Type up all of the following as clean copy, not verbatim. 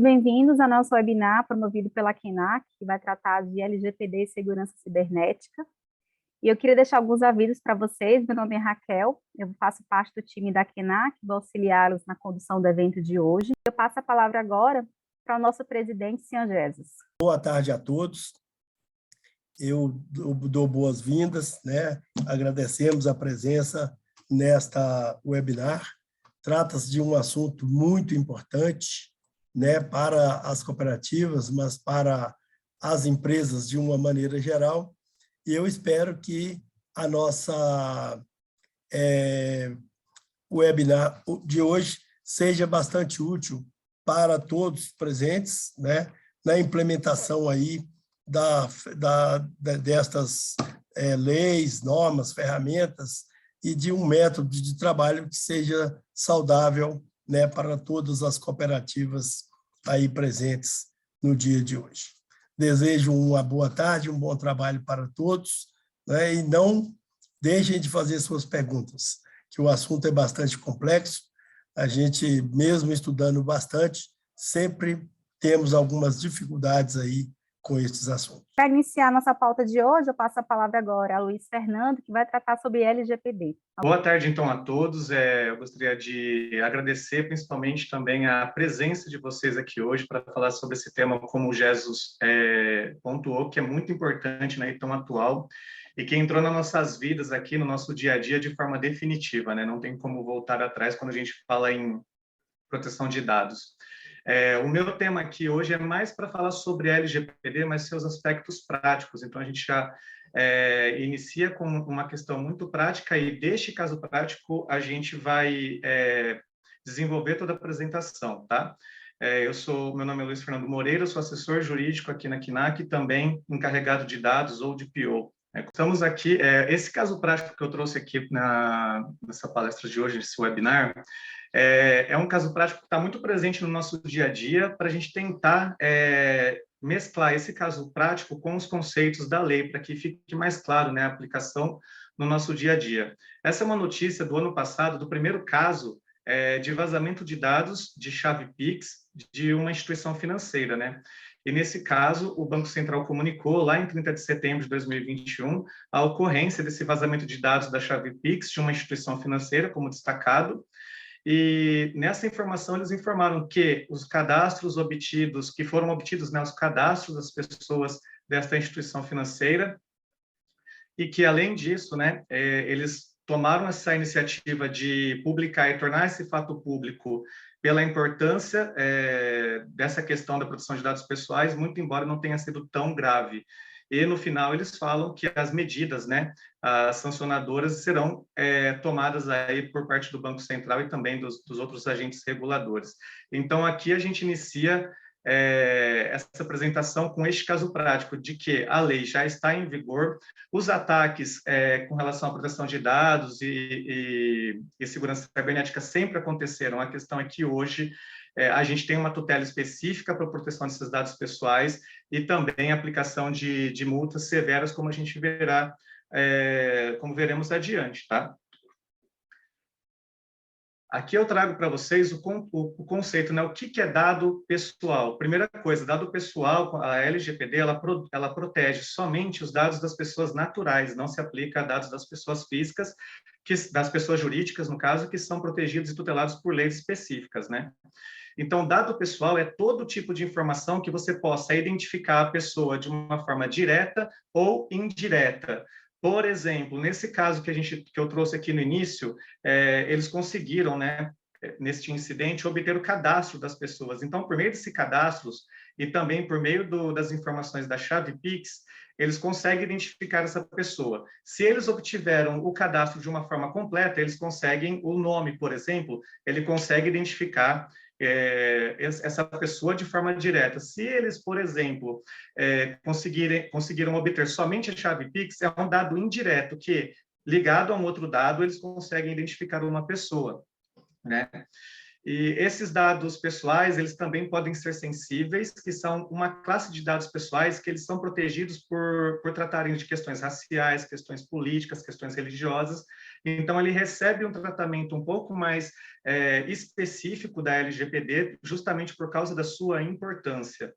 bem-vindos ao nosso webinar promovido pela KENAC, que vai tratar de LGPD e segurança cibernética. E eu queria deixar alguns avisos para vocês. Meu nome é Raquel, eu faço parte do time da KENAC, vou auxiliá-los na condução do evento de hoje. Eu passo a palavra agora para o nosso presidente, senhor Jesus. Boa tarde a todos. Eu dou boas-vindas, né? Agradecemos a presença nesta webinar. Trata-se de um assunto muito importante, né, para as cooperativas, mas para as empresas de uma maneira geral. E eu espero que a nossa webinar de hoje seja bastante útil para todos presentes, né, na implementação aí destas leis, normas, ferramentas e de um método de trabalho que seja saudável, né, para todas as cooperativas aí presentes no dia de hoje. Desejo uma boa tarde, um bom trabalho para todos, né, e não deixem de fazer suas perguntas, que o assunto é bastante complexo. A gente, mesmo estudando bastante, sempre temos algumas dificuldades aí com estes assuntos. Para iniciar nossa pauta de hoje, eu passo a palavra agora a Luiz Fernando, que vai tratar sobre LGPD. Boa tarde, então, a todos. Eu gostaria de agradecer, principalmente, também a presença de vocês aqui hoje para falar sobre esse tema, como o Jesus pontuou, que é muito importante, né, e tão atual, e que entrou nas nossas vidas aqui, no nosso dia a dia, de forma definitiva, né? Não tem como voltar atrás quando a gente fala em proteção de dados. O meu tema aqui hoje é mais para falar sobre a LGPD, mas seus aspectos práticos. Então, a gente já inicia com uma questão muito prática e, deste caso prático, a gente vai desenvolver toda a apresentação, tá? Meu nome é Luiz Fernando Moreira, eu sou assessor jurídico aqui na KENAC, também encarregado de dados ou de PO. Estamos aqui, esse caso prático que eu trouxe aqui nessa palestra de hoje, nesse webinar, é um caso prático que está muito presente no nosso dia a dia para a gente tentar mesclar esse caso prático com os conceitos da lei, para que fique mais claro, né, a aplicação no nosso dia a dia. Essa é uma notícia do ano passado, do primeiro caso de vazamento de dados de chave Pix de uma instituição financeira, né? E, nesse caso, o Banco Central comunicou, lá em 30 de setembro de 2021, a ocorrência desse vazamento de dados da chave Pix de uma instituição financeira, como destacado. E nessa informação eles informaram que os cadastros obtidos, que foram obtidos, né, os cadastros das pessoas desta instituição financeira, e que, além disso, né, eles tomaram essa iniciativa de publicar e tornar esse fato público pela importância dessa questão da proteção de dados pessoais, muito embora não tenha sido tão grave. E, no final, eles falam que as medidas, né, as sancionadoras serão tomadas aí por parte do Banco Central e também dos outros agentes reguladores. Então, aqui a gente inicia essa apresentação com este caso prático de que a lei já está em vigor, os ataques com relação à proteção de dados e segurança cibernética sempre aconteceram. A questão é que hoje a gente tem uma tutela específica para a proteção desses dados pessoais e também a aplicação de multas severas, como a gente verá, como veremos adiante, tá? Aqui eu trago para vocês o conceito, né? O que é dado pessoal? Primeira coisa, dado pessoal, a LGPD, ela protege somente os dados das pessoas naturais, não se aplica a dados das pessoas físicas, das pessoas jurídicas, no caso, que são protegidos e tutelados por leis específicas, né? Então, dado pessoal é todo tipo de informação que você possa identificar a pessoa de uma forma direta ou indireta. Por exemplo, nesse caso que eu trouxe aqui no início, eles conseguiram, né, neste incidente, obter o cadastro das pessoas. Então, por meio desse cadastros e também por meio das informações da chave Pix, eles conseguem identificar essa pessoa. Se eles obtiveram o cadastro de uma forma completa, eles conseguem o nome, por exemplo, ele consegue identificar essa pessoa de forma direta. Se eles, por exemplo, conseguiram obter somente a chave Pix, é um dado indireto que, ligado a um outro dado, eles conseguem identificar uma pessoa, né? E esses dados pessoais, eles também podem ser sensíveis, que são uma classe de dados pessoais que eles são protegidos por tratarem de questões raciais, questões políticas, questões religiosas, Então, ele recebe um tratamento um pouco mais específico da LGPD, justamente por causa da sua importância.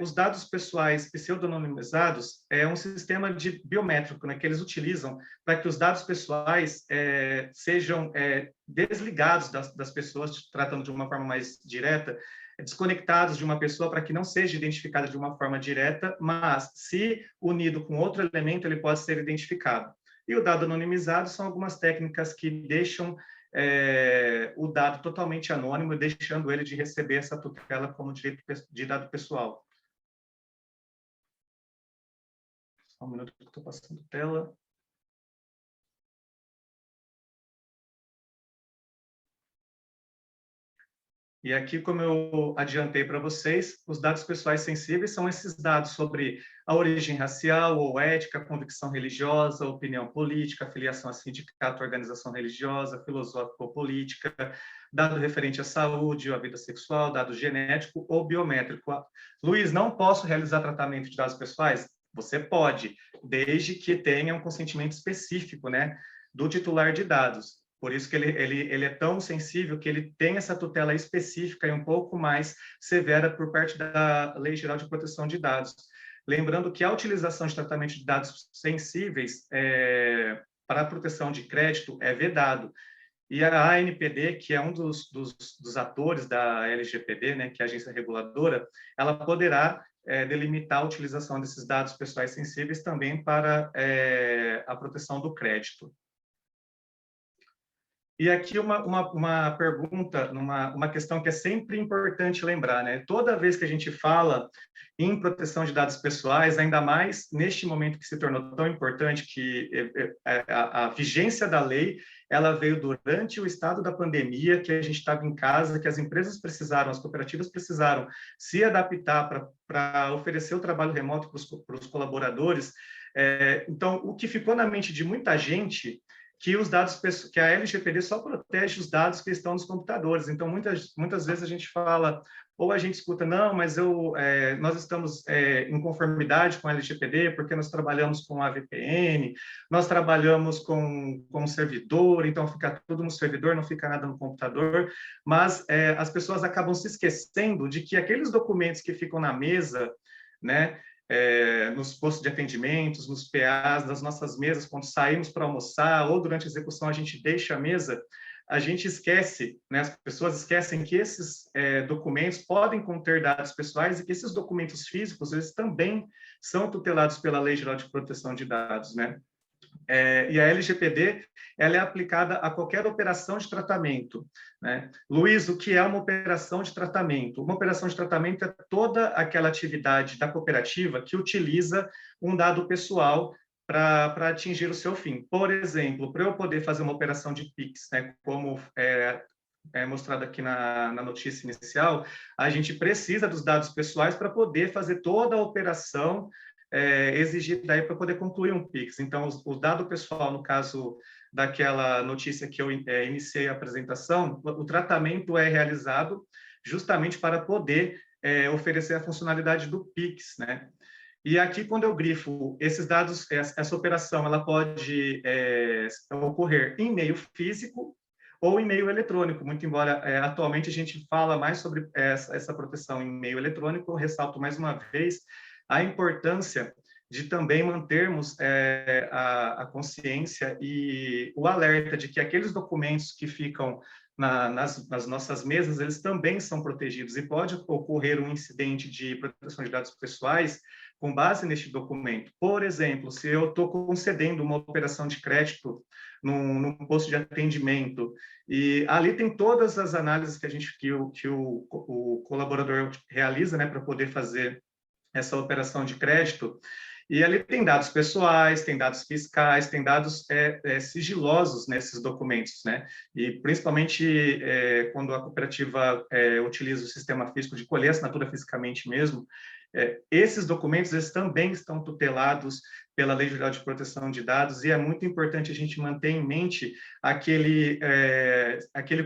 Os dados pessoais pseudonimizados é um sistema biométrico, né, que eles utilizam para que os dados pessoais sejam desligados das pessoas, tratando de uma forma mais direta, desconectados de uma pessoa para que não seja identificada de uma forma direta, mas se unido com outro elemento, ele pode ser identificado. E o dado anonimizado são algumas técnicas que deixam o dado totalmente anônimo, deixando ele de receber essa tutela como direito de dado pessoal. Só um minuto que eu estou passando tela. E aqui, como eu adiantei para vocês, os dados pessoais sensíveis são esses dados sobre a origem racial ou ética, convicção religiosa, opinião política, filiação a sindicato, organização religiosa, filosófica ou política, dado referente à saúde ou à vida sexual, dado genético ou biométrico. Luiz, não posso realizar tratamento de dados pessoais? Você pode, desde que tenha um consentimento específico, né, do titular de dados. Por isso que ele é tão sensível que ele tem essa tutela específica e um pouco mais severa por parte da Lei Geral de Proteção de Dados. Lembrando que a utilização de tratamento de dados sensíveis para a proteção de crédito é vedado. E a ANPD, que é um dos atores da LGPD, né, que é a agência reguladora, ela poderá delimitar a utilização desses dados pessoais sensíveis também para a proteção do crédito. E aqui uma pergunta, uma questão que é sempre importante lembrar, né? Toda vez que a gente fala em proteção de dados pessoais, ainda mais neste momento que se tornou tão importante, que a vigência da lei, ela veio durante o estado da pandemia, que a gente estava em casa, que as empresas precisaram, as cooperativas precisaram se adaptar para oferecer o trabalho remoto para os colaboradores. Então, o que ficou na mente de muita gente que a LGPD só protege os dados que estão nos computadores. Então, muitas vezes a gente fala, ou a gente escuta, não, mas nós estamos em conformidade com a LGPD porque nós trabalhamos com a VPN, nós trabalhamos com um servidor, então fica tudo no servidor, não fica nada no computador, mas as pessoas acabam se esquecendo de que aqueles documentos que ficam na mesa, né, nos postos de atendimentos, nos PAs, nas nossas mesas, quando saímos para almoçar ou durante a execução a gente deixa a mesa, a gente esquece, né, as pessoas esquecem que esses documentos podem conter dados pessoais e que esses documentos físicos, eles também são tutelados pela Lei Geral de Proteção de Dados, né? E a LGPD, ela é aplicada a qualquer operação de tratamento, né? Luiz, o que é uma operação de tratamento? Uma operação de tratamento é toda aquela atividade da cooperativa que utiliza um dado pessoal para atingir o seu fim. Por exemplo, para eu poder fazer uma operação de PIX, né, como mostrado aqui na notícia inicial, a gente precisa dos dados pessoais para poder fazer toda a operação exigida aí para poder concluir um PIX. Então, o dado pessoal, no caso daquela notícia que eu iniciei a apresentação, o tratamento é realizado justamente para poder oferecer a funcionalidade do PIX, né? E aqui, quando eu grifo esses dados, essa operação, ela pode ocorrer em meio físico ou em meio eletrônico, muito embora atualmente a gente fala mais sobre essa proteção em meio eletrônico, eu ressalto mais uma vez a importância de também mantermos a consciência e o alerta de que aqueles documentos que ficam nas nossas mesas, eles também são protegidos e pode ocorrer um incidente de proteção de dados pessoais com base neste documento. Por exemplo, se eu estou concedendo uma operação de crédito num posto de atendimento, e ali tem todas as análises que o colaborador realiza, né, para poder fazer essa operação de crédito, e ali tem dados pessoais, tem dados fiscais, tem dados sigilosos nesses documentos, né? E principalmente quando a cooperativa utiliza o sistema físico de colher assinatura fisicamente mesmo, esses documentos eles também estão tutelados pela Lei Geral de Proteção de Dados, e é muito importante a gente manter em mente aquele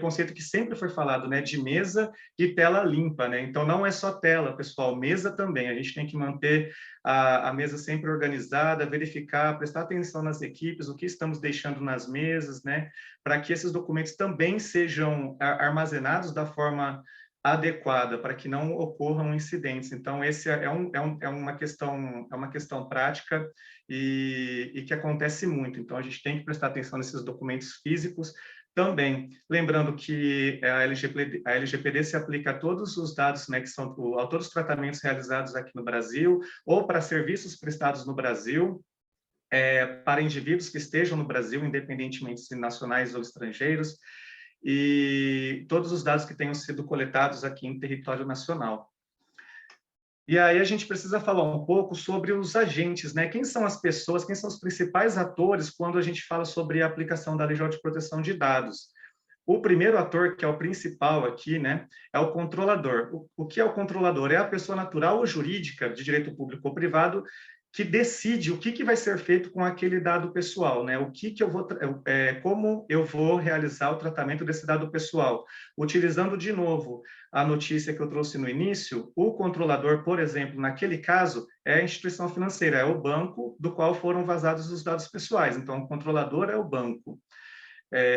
conceito que sempre foi falado, né, de mesa e tela limpa, né? Então, não é só tela, pessoal, mesa também. A gente tem que manter a mesa sempre organizada, verificar, prestar atenção nas equipes, o que estamos deixando nas mesas, né, para que esses documentos também sejam armazenados da forma adequada, para que não ocorram incidentes. Então, esse é uma questão prática e que acontece muito. Então, a gente tem que prestar atenção nesses documentos físicos também. Lembrando que a LGPD se aplica a todos os dados, né, que são a todos os tratamentos realizados aqui no Brasil, ou para serviços prestados no Brasil, para indivíduos que estejam no Brasil, independentemente se nacionais ou estrangeiros, e todos os dados que tenham sido coletados aqui em território nacional. E aí a gente precisa falar um pouco sobre os agentes, né? Quem são as pessoas, quem são os principais atores quando a gente fala sobre a aplicação da Lei Geral de Proteção de Dados? O primeiro ator, que é o principal aqui, né, é o controlador. O que é o controlador? É a pessoa natural ou jurídica, de direito público ou privado, que decide o que vai ser feito com aquele dado pessoal, né? Como eu vou realizar o tratamento desse dado pessoal. Utilizando, de novo, a notícia que eu trouxe no início, o controlador, por exemplo, naquele caso, é a instituição financeira, é o banco do qual foram vazados os dados pessoais. Então, o controlador é o banco.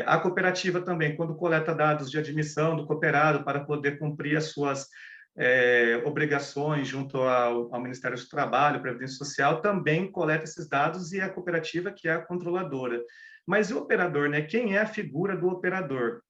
A cooperativa também, quando coleta dados de admissão do cooperado para poder cumprir as suas obrigações junto ao Ministério do Trabalho, Previdência Social, também coleta esses dados, e a cooperativa que é a controladora. Mas e o operador, né? Quem é a figura do operador?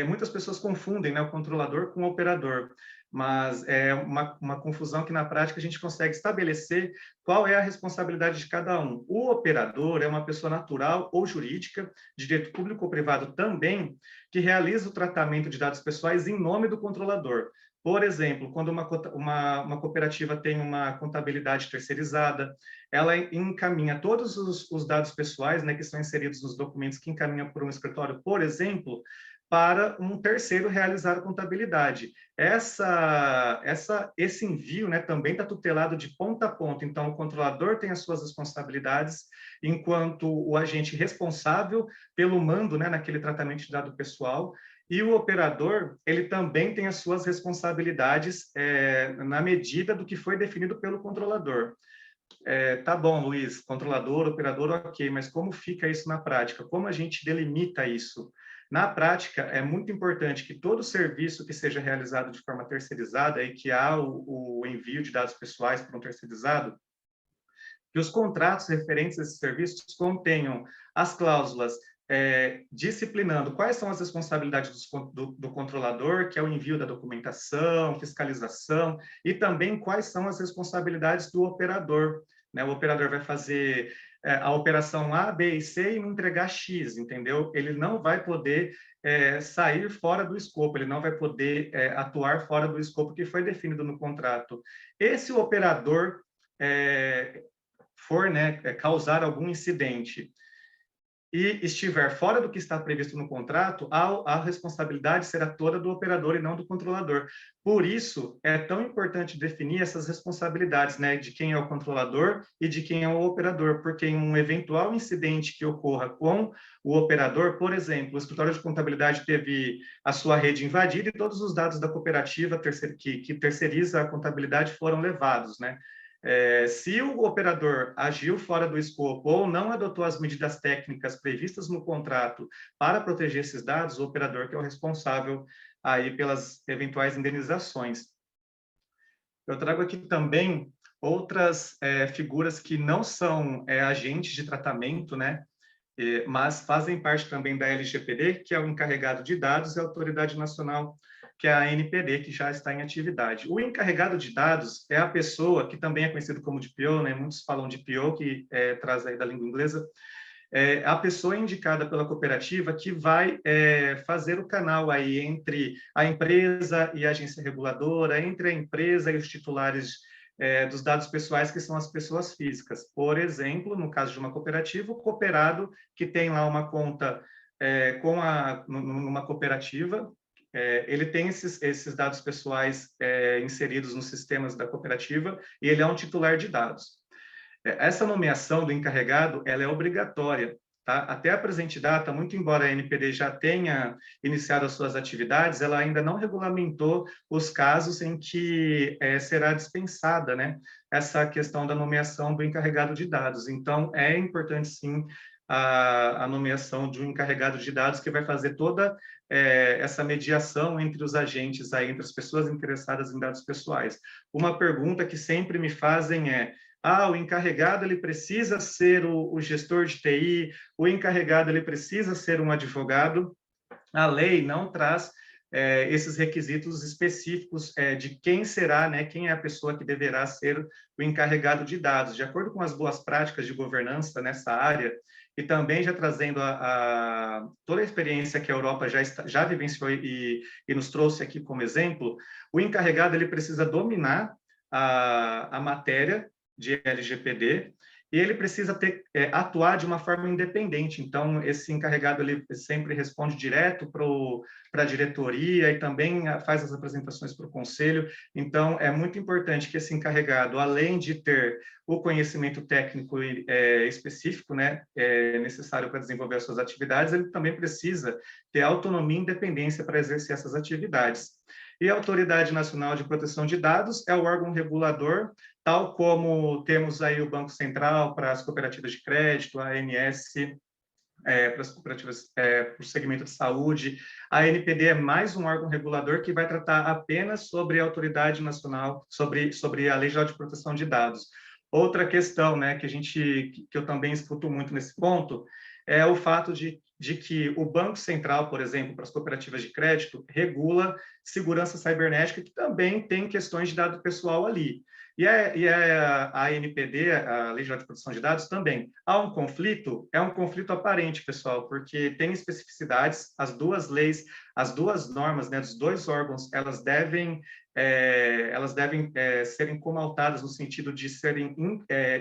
Muitas pessoas confundem, né, o controlador com o operador, mas é uma confusão que, na prática, a gente consegue estabelecer qual é a responsabilidade de cada um. O operador é uma pessoa natural ou jurídica, de direito público ou privado também, que realiza o tratamento de dados pessoais em nome do controlador. Por exemplo, quando uma cooperativa tem uma contabilidade terceirizada, ela encaminha todos os dados pessoais, né, que são inseridos nos documentos que encaminham por um escritório, por exemplo, para um terceiro realizar a contabilidade. Esse envio, né, também está tutelado de ponta a ponta. Então, o controlador tem as suas responsabilidades, enquanto o agente responsável pelo mando, né, naquele tratamento de dado pessoal, e o operador, ele também tem as suas responsabilidades na medida do que foi definido pelo controlador. Tá bom, Luiz, controlador, operador, ok, mas como fica isso na prática? Como a gente delimita isso? Na prática, é muito importante que todo serviço que seja realizado de forma terceirizada e que há o envio de dados pessoais para um terceirizado, que os contratos referentes a esses serviços contenham as cláusulas disciplinando quais são as responsabilidades do controlador, que é o envio da documentação, fiscalização, e também quais são as responsabilidades do operador, né? O operador vai fazer a operação A, B e C e me entregar X, entendeu? Ele não vai poder sair fora do escopo, ele não vai poder atuar fora do escopo que foi definido no contrato. Esse operador for, né, causar algum incidente e estiver fora do que está previsto no contrato, a responsabilidade será toda do operador e não do controlador. Por isso, é tão importante definir essas responsabilidades, né, de quem é o controlador e de quem é o operador, porque em um eventual incidente que ocorra com o operador, por exemplo, o escritório de contabilidade teve a sua rede invadida e todos os dados da cooperativa que terceiriza a contabilidade foram levados, né? Se o operador agiu fora do escopo ou não adotou as medidas técnicas previstas no contrato para proteger esses dados, o operador que é o responsável aí pelas eventuais indenizações. Eu trago aqui também outras figuras que não são agentes de tratamento, né? Mas fazem parte também da LGPD, que é o encarregado de dados, e a Autoridade Nacional, que é a ANPD, que já está em atividade. O encarregado de dados é a pessoa que também é conhecido como DPO, né? Muitos falam de DPO, que traz aí da língua inglesa, a pessoa indicada pela cooperativa que vai fazer o canal aí entre a empresa e a agência reguladora, entre a empresa e os titulares dos dados pessoais, que são as pessoas físicas. Por exemplo, no caso de uma cooperativa, o cooperado que tem lá uma conta numa cooperativa, ele tem esses dados pessoais inseridos nos sistemas da cooperativa e ele é um titular de dados. Essa nomeação do encarregado, ela é obrigatória, tá? Até a presente data, muito embora a NPD já tenha iniciado as suas atividades, ela ainda não regulamentou os casos em que será dispensada, né, essa questão da nomeação do encarregado de dados. Então, é importante, sim, a nomeação de um encarregado de dados que vai fazer toda essa mediação entre os agentes, aí, entre as pessoas interessadas em dados pessoais. Uma pergunta que sempre me fazem é: o encarregado ele precisa ser o gestor de TI, o encarregado ele precisa ser um advogado. A lei não traz esses requisitos específicos de quem será, né, quem é a pessoa que deverá ser o encarregado de dados. De acordo com as boas práticas de governança nessa área, e também já trazendo toda a experiência que a Europa já vivenciou e nos trouxe aqui como exemplo, o encarregado ele precisa dominar a matéria de LGPD, e ele precisa atuar de uma forma independente. Então, esse encarregado ele sempre responde direto para a diretoria e também faz as apresentações para o conselho. Então, é muito importante que esse encarregado, além de ter o conhecimento técnico específico, né, necessário para desenvolver as suas atividades, ele também precisa ter autonomia e independência para exercer essas atividades. E a Autoridade Nacional de Proteção de Dados é o órgão regulador, tal como temos aí o Banco Central para as cooperativas de crédito, a ANS para as cooperativas, para o segmento de saúde. A ANPD é mais um órgão regulador que vai tratar apenas sobre a Autoridade Nacional, sobre a Lei Geral de Proteção de Dados. Outra questão, né, que eu também escuto muito nesse ponto, é o fato de que o Banco Central, por exemplo, para as cooperativas de crédito, regula segurança cibernética, que também tem questões de dado pessoal ali. E a ANPD, a Lei Geral de Proteção de Dados, também. Há um conflito? É um conflito aparente, pessoal, porque tem especificidades, as duas leis, as duas normas, né, dos dois órgãos, elas devem serem comaltadas no sentido de serem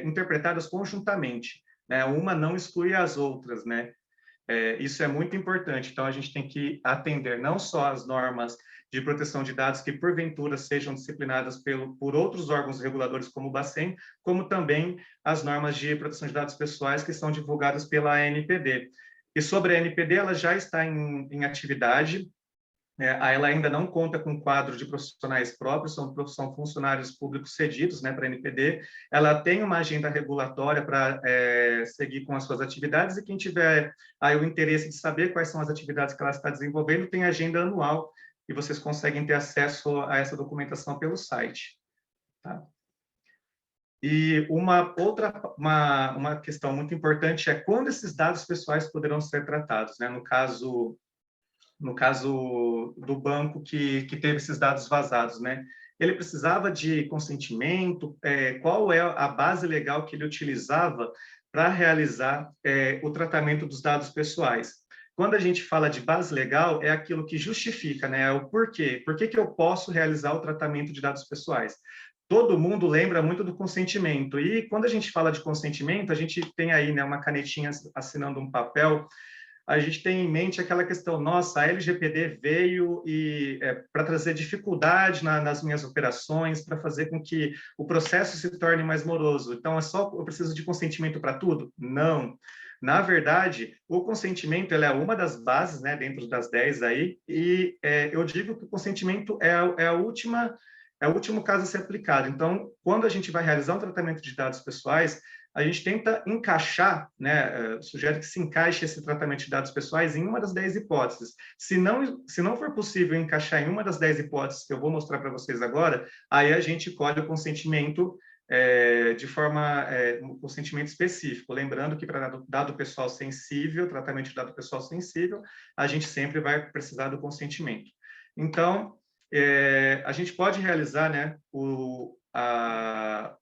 interpretadas conjuntamente, né? Uma não exclui as outras, né? Isso é muito importante. Então, a gente tem que atender não só as normas de proteção de dados que, porventura, sejam disciplinadas por outros órgãos reguladores, como o Bacen, como também as normas de proteção de dados pessoais que são divulgadas pela ANPD. E sobre a ANPD, ela já está em atividade. Ela ainda não conta com quadro de profissionais próprios, são funcionários públicos cedidos, né, para a NPD. Ela tem uma agenda regulatória para seguir com as suas atividades, e quem tiver aí o interesse de saber quais são as atividades que ela está desenvolvendo, tem agenda anual, e vocês conseguem ter acesso a essa documentação pelo site. Tá? E uma questão muito importante é quando esses dados pessoais poderão ser tratados, né? No caso do banco que teve esses dados vazados, né? Ele precisava de consentimento, qual é a base legal que ele utilizava para realizar o tratamento dos dados pessoais. Quando a gente fala de base legal, é aquilo que justifica, né? É o porquê. Por que eu posso realizar o tratamento de dados pessoais? Todo mundo lembra muito do consentimento. E quando a gente fala de consentimento, a gente tem aí, né, uma canetinha assinando um papel. A gente tem em mente aquela questão, nossa, a LGPD veio para trazer dificuldade nas minhas operações, para fazer com que o processo se torne mais moroso. Então, eu preciso de consentimento para tudo? Não. Na verdade, o consentimento é uma das bases, né, dentro das 10 aí, e eu digo que o consentimento é o último caso a ser aplicado. Então, quando a gente vai realizar um tratamento de dados pessoais, a gente tenta encaixar, né, sugere que se encaixe esse tratamento de dados pessoais em uma das 10 hipóteses. Se não for possível encaixar em uma das 10 hipóteses que eu vou mostrar para vocês agora, aí a gente colhe o consentimento de forma, um consentimento específico. Lembrando que para dado pessoal sensível, tratamento de dado pessoal sensível, a gente sempre vai precisar do consentimento. Então, a gente pode realizar, né, o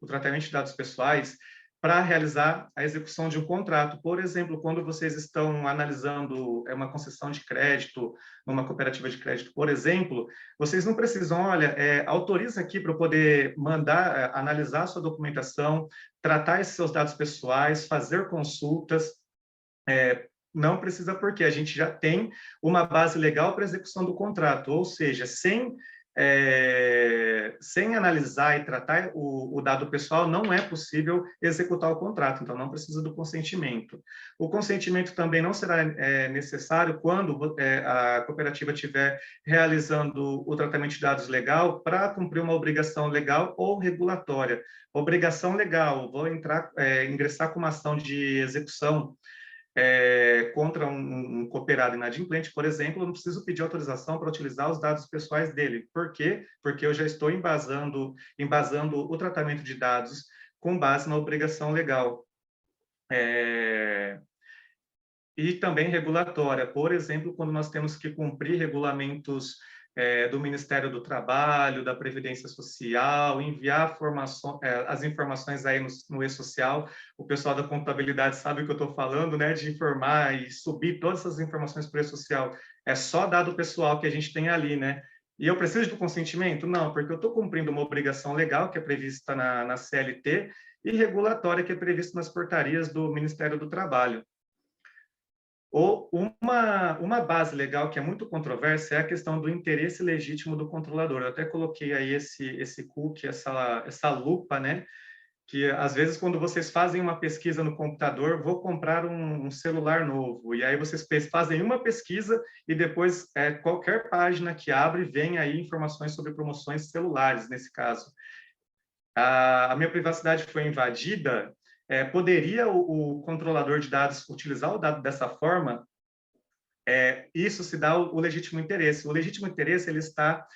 tratamento de dados pessoais para realizar a execução de um contrato. Por exemplo, quando vocês estão analisando uma concessão de crédito numa cooperativa de crédito, por exemplo, vocês não precisam, olha, autoriza aqui para eu poder mandar, analisar a sua documentação, tratar esses seus dados pessoais, fazer consultas. Não precisa porque a gente já tem uma base legal para execução do contrato, ou seja, sem analisar e tratar o dado pessoal, não é possível executar o contrato, então não precisa do consentimento. O consentimento também não será necessário quando a cooperativa estiver realizando o tratamento de dados legal para cumprir uma obrigação legal ou regulatória. Obrigação legal, vou ingressar com uma ação de execução contra um cooperado inadimplente, por exemplo, eu não preciso pedir autorização para utilizar os dados pessoais dele. Por quê? Porque eu já estou embasando o tratamento de dados com base na obrigação legal. E também regulatória, por exemplo, quando nós temos que cumprir regulamentos do Ministério do Trabalho, da Previdência Social, enviar as informações aí no e-social. O pessoal da contabilidade sabe o que eu estou falando, né? De informar e subir todas essas informações para o e-social. É só dado pessoal que a gente tem ali, né? E eu preciso do consentimento? Não, porque eu estou cumprindo uma obrigação legal que é prevista na CLT e regulatória que é prevista nas portarias do Ministério do Trabalho. Ou uma base legal que é muito controversa é a questão do interesse legítimo do controlador. Eu até coloquei aí esse cookie, essa lupa, né? Que às vezes quando vocês fazem uma pesquisa no computador, vou comprar um celular novo, e aí vocês fazem uma pesquisa e depois qualquer página que abre vem aí informações sobre promoções celulares, nesse caso. A minha privacidade foi invadida. Poderia o controlador de dados utilizar o dado dessa forma? Isso se dá o legítimo interesse. O legítimo interesse ele está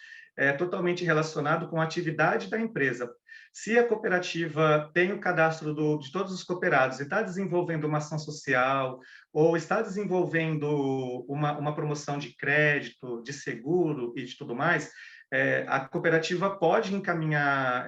totalmente relacionado com a atividade da empresa. Se a cooperativa tem o cadastro de todos os cooperados e está desenvolvendo uma ação social ou está desenvolvendo uma promoção de crédito, de seguro e de tudo mais, a cooperativa pode encaminhar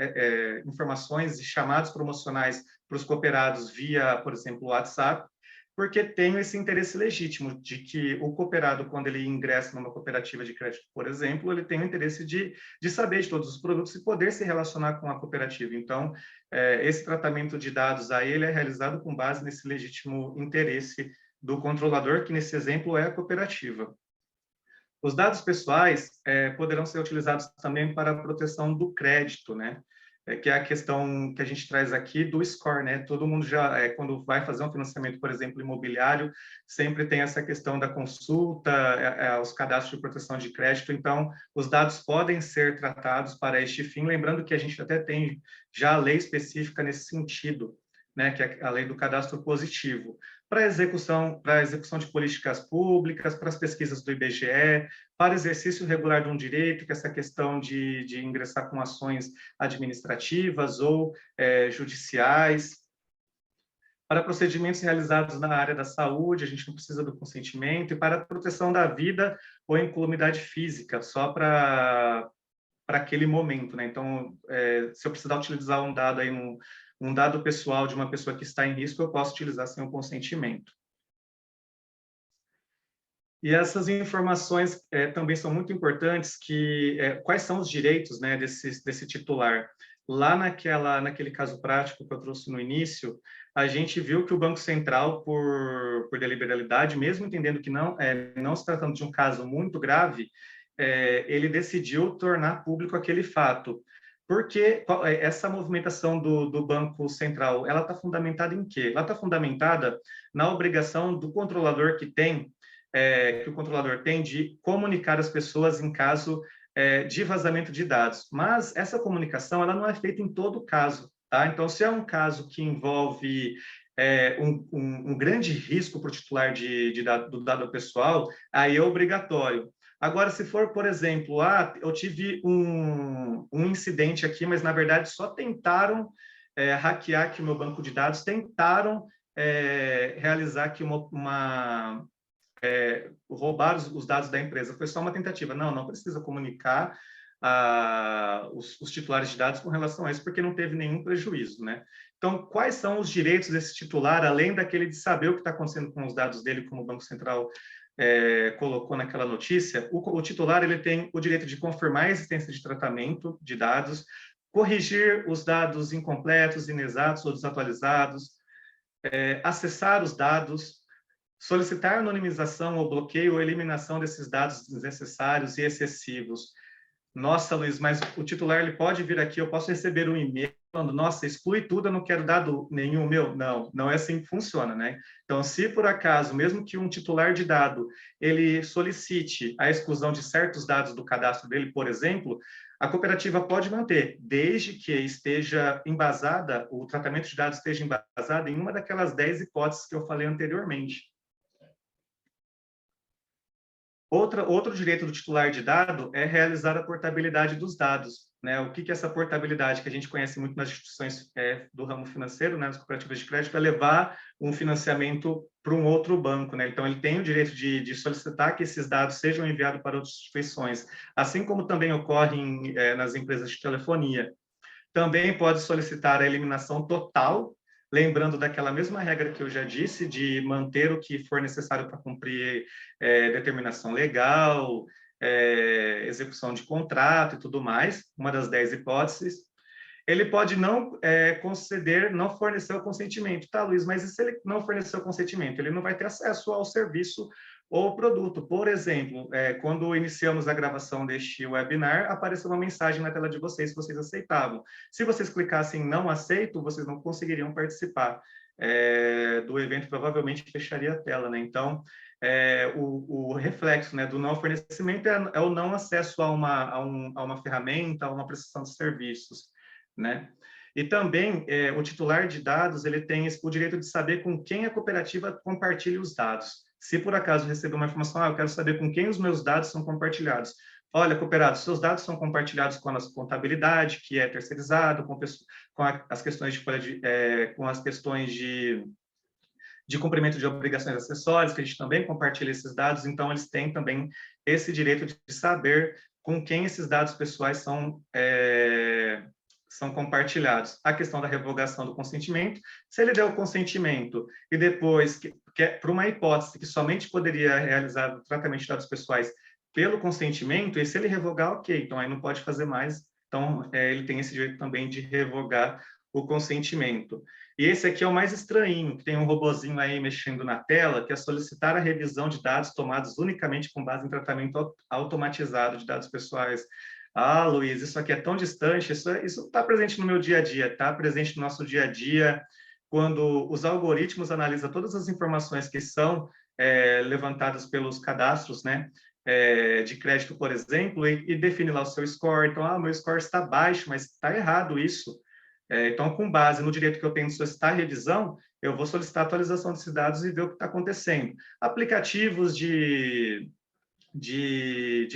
informações e chamados promocionais para os cooperados via, por exemplo, o WhatsApp, porque tem esse interesse legítimo de que o cooperado, quando ele ingressa numa cooperativa de crédito, por exemplo, ele tem o interesse de saber de todos os produtos e poder se relacionar com a cooperativa. Então, esse tratamento de dados aí, ele é realizado com base nesse legítimo interesse do controlador, que nesse exemplo é a cooperativa. Os dados pessoais poderão ser utilizados também para a proteção do crédito, né? Que é a questão que a gente traz aqui do score, né? Todo mundo já, quando vai fazer um financiamento, por exemplo, imobiliário, sempre tem essa questão da consulta, os cadastros de proteção de crédito. Então, os dados podem ser tratados para este fim, lembrando que a gente até tem já a lei específica nesse sentido, né? Que é a lei do cadastro positivo. Para a execução de políticas públicas, para as pesquisas do IBGE, para exercício regular de um direito, que é essa questão de ingressar com ações administrativas ou judiciais. Para procedimentos realizados na área da saúde, a gente não precisa do consentimento, e para a proteção da vida ou incolumidade física, só para aquele momento, né? Então, se eu precisar utilizar um dado aí, um dado pessoal de uma pessoa que está em risco, eu posso utilizar sem o consentimento. E essas informações também são muito importantes, quais são os direitos, né, desse titular. Lá naquele caso prático que eu trouxe no início, a gente viu que o Banco Central, por deliberalidade, mesmo entendendo que não se tratando de um caso muito grave, ele decidiu tornar público aquele fato. Porque essa movimentação do Banco Central, ela está fundamentada em quê? Ela está fundamentada na obrigação do controlador que o controlador tem de comunicar as pessoas em caso de vazamento de dados. Mas essa comunicação ela não é feita em todo caso. Tá? Então, se é um caso que envolve um grande risco para o titular do dado pessoal, aí é obrigatório. Agora, se for, por exemplo, eu tive um incidente aqui, mas, na verdade, só tentaram hackear aqui o meu banco de dados, tentaram realizar aqui roubar os dados da empresa. Foi só uma tentativa. Não precisa comunicar os titulares de dados com relação a isso, porque não teve nenhum prejuízo, né? Então, quais são os direitos desse titular, além daquele de saber o que está acontecendo com os dados dele, como o Banco Central colocou naquela notícia? O titular ele tem o direito de confirmar a existência de tratamento de dados, corrigir os dados incompletos, inexatos ou desatualizados, acessar os dados, Solicitar anonimização ou bloqueio ou eliminação desses dados desnecessários e excessivos. Nossa, Luiz, mas o titular ele pode vir aqui, eu posso receber um e-mail falando, nossa, exclui tudo, eu não quero dado nenhum meu. Não, não é assim que funciona, né? Então, se por acaso, mesmo que um titular de dado, ele solicite a exclusão de certos dados do cadastro dele, por exemplo, a cooperativa pode manter, desde que esteja embasada, o tratamento de dados esteja embasado em uma daquelas 10 hipóteses que eu falei anteriormente. Outro direito do titular de dado é realizar a portabilidade dos dados. Né? O que é essa portabilidade que a gente conhece muito nas instituições do ramo financeiro, né? Nas cooperativas de crédito, é levar um financiamento para um outro banco. Né? Então, ele tem o direito de solicitar que esses dados sejam enviados para outras instituições, assim como também ocorre nas empresas de telefonia. Também pode solicitar a eliminação total, lembrando daquela mesma regra que eu já disse, de manter o que for necessário para cumprir determinação legal, execução de contrato e tudo mais, uma das 10 hipóteses. Ele pode não conceder, não fornecer o consentimento. Tá, Luiz, mas e se ele não fornecer o consentimento? Ele não vai ter acesso ao serviço ou produto. Por exemplo, quando iniciamos a gravação deste webinar, apareceu uma mensagem na tela de vocês se vocês aceitavam. Se vocês clicassem em não aceito, vocês não conseguiriam participar do evento, provavelmente fecharia a tela, né? Então, o reflexo, né, do não fornecimento é o não acesso a uma ferramenta, a uma prestação de serviços, né? E também o titular de dados ele tem o direito de saber com quem a cooperativa compartilha os dados. Se por acaso receber uma informação, eu quero saber com quem os meus dados são compartilhados. Olha, cooperado, seus dados são compartilhados com a nossa contabilidade, que é terceirizado, as questões de folha com as questões de cumprimento de obrigações acessórias, que a gente também compartilha esses dados, então eles têm também esse direito de saber com quem esses dados pessoais são compartilhados. A questão da revogação do consentimento, se ele deu o consentimento e depois, para uma hipótese que somente poderia realizar o tratamento de dados pessoais pelo consentimento, e se ele revogar, ok, então aí não pode fazer mais, então ele tem esse direito também de revogar o consentimento. E esse aqui é o mais estranho, que tem um robozinho aí mexendo na tela, que é solicitar a revisão de dados tomados unicamente com base em tratamento automatizado de dados pessoais. Ah, Luiz, isso aqui é tão distante, isso está presente no meu dia a dia, está presente no nosso dia a dia, quando os algoritmos analisam todas as informações que são levantadas pelos cadastros, né, de crédito, por exemplo, e define lá o seu score. Então, meu score está baixo, mas está errado isso. Então, com base no direito que eu tenho de solicitar revisão, eu vou solicitar a atualização desses dados e ver o que está acontecendo. Aplicativos de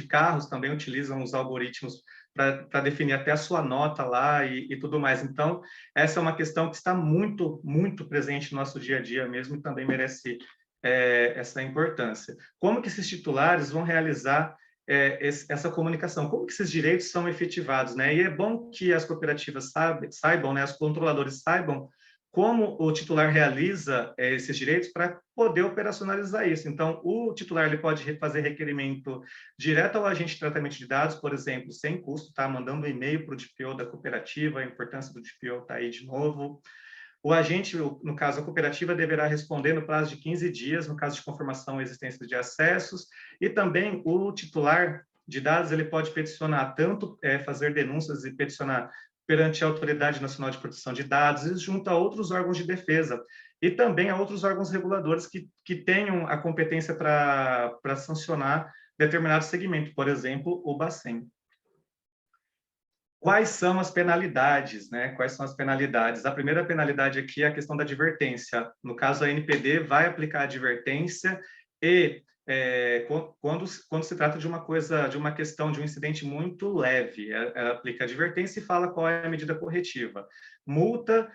carros também utilizam os algoritmos para definir até a sua nota lá e tudo mais. Então, essa é uma questão que está muito, muito presente no nosso dia a dia mesmo e também merece essa importância. Como que esses titulares vão realizar essa comunicação? Como que esses direitos são efetivados, né? E é bom que as cooperativas saibam, né? Os controladores saibam como o titular realiza esses direitos para poder operacionalizar isso. Então, o titular ele pode fazer requerimento direto ao agente de tratamento de dados, por exemplo, sem custo, tá? Mandando um e-mail para o DPO da cooperativa, a importância do DPO está aí de novo. O agente, no caso, a cooperativa, deverá responder no prazo de 15 dias, no caso de confirmação ou existência de acessos, e também o titular de dados ele pode peticionar, tanto fazer denúncias e peticionar perante a Autoridade Nacional de Proteção de Dados e junto a outros órgãos de defesa e também a outros órgãos reguladores que tenham a competência para sancionar determinado segmento, por exemplo, o Bacen. Quais são as penalidades, né? Quais são as penalidades? A primeira penalidade aqui é a questão da advertência. No caso, a NPD vai aplicar a advertência e quando se trata de uma questão, de um incidente muito leve, ela aplica a advertência e fala qual é a medida corretiva. Multa,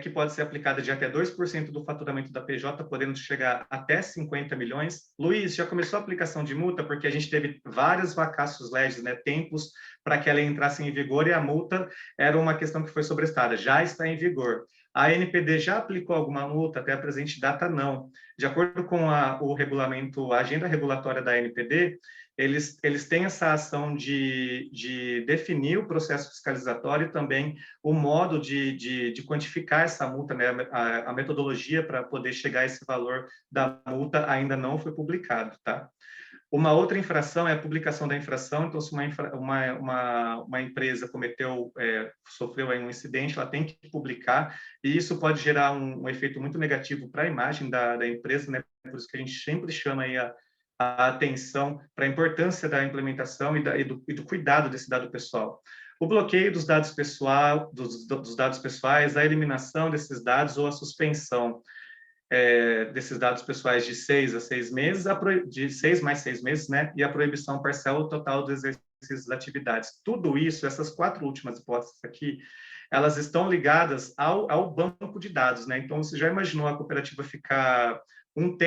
que pode ser aplicada de até 2% do faturamento da PJ, podendo chegar até 50 milhões. Luiz, já começou a aplicação de multa? Porque a gente teve vários vacácios legis, né, tempos para que ela entrasse em vigor, e a multa era uma questão que foi sobrestada, já está em vigor. A ANPD já aplicou alguma multa? Até a presente data, não. De acordo com o regulamento, a agenda regulatória da ANPD, eles têm essa ação de definir o processo fiscalizatório e também o modo de quantificar essa multa, né? A metodologia para poder chegar a esse valor da multa ainda não foi publicado, tá? Uma outra infração é a publicação da infração. Então, se uma empresa sofreu aí um incidente, ela tem que publicar, e isso pode gerar um efeito muito negativo para a imagem da empresa, né? Por isso que a gente sempre chama aí a atenção para a importância da implementação e do cuidado desse dado pessoal. O bloqueio dos dados dos dados pessoais, a eliminação desses dados ou a suspensão desses dados pessoais de 6 a 6 meses, de 6 mais 6 meses, né? E a proibição parcial ou total do exercício das atividades. Tudo isso, essas 4 últimas hipóteses aqui, elas estão ligadas ao banco de dados, né? Então, você já imaginou a cooperativa ficar um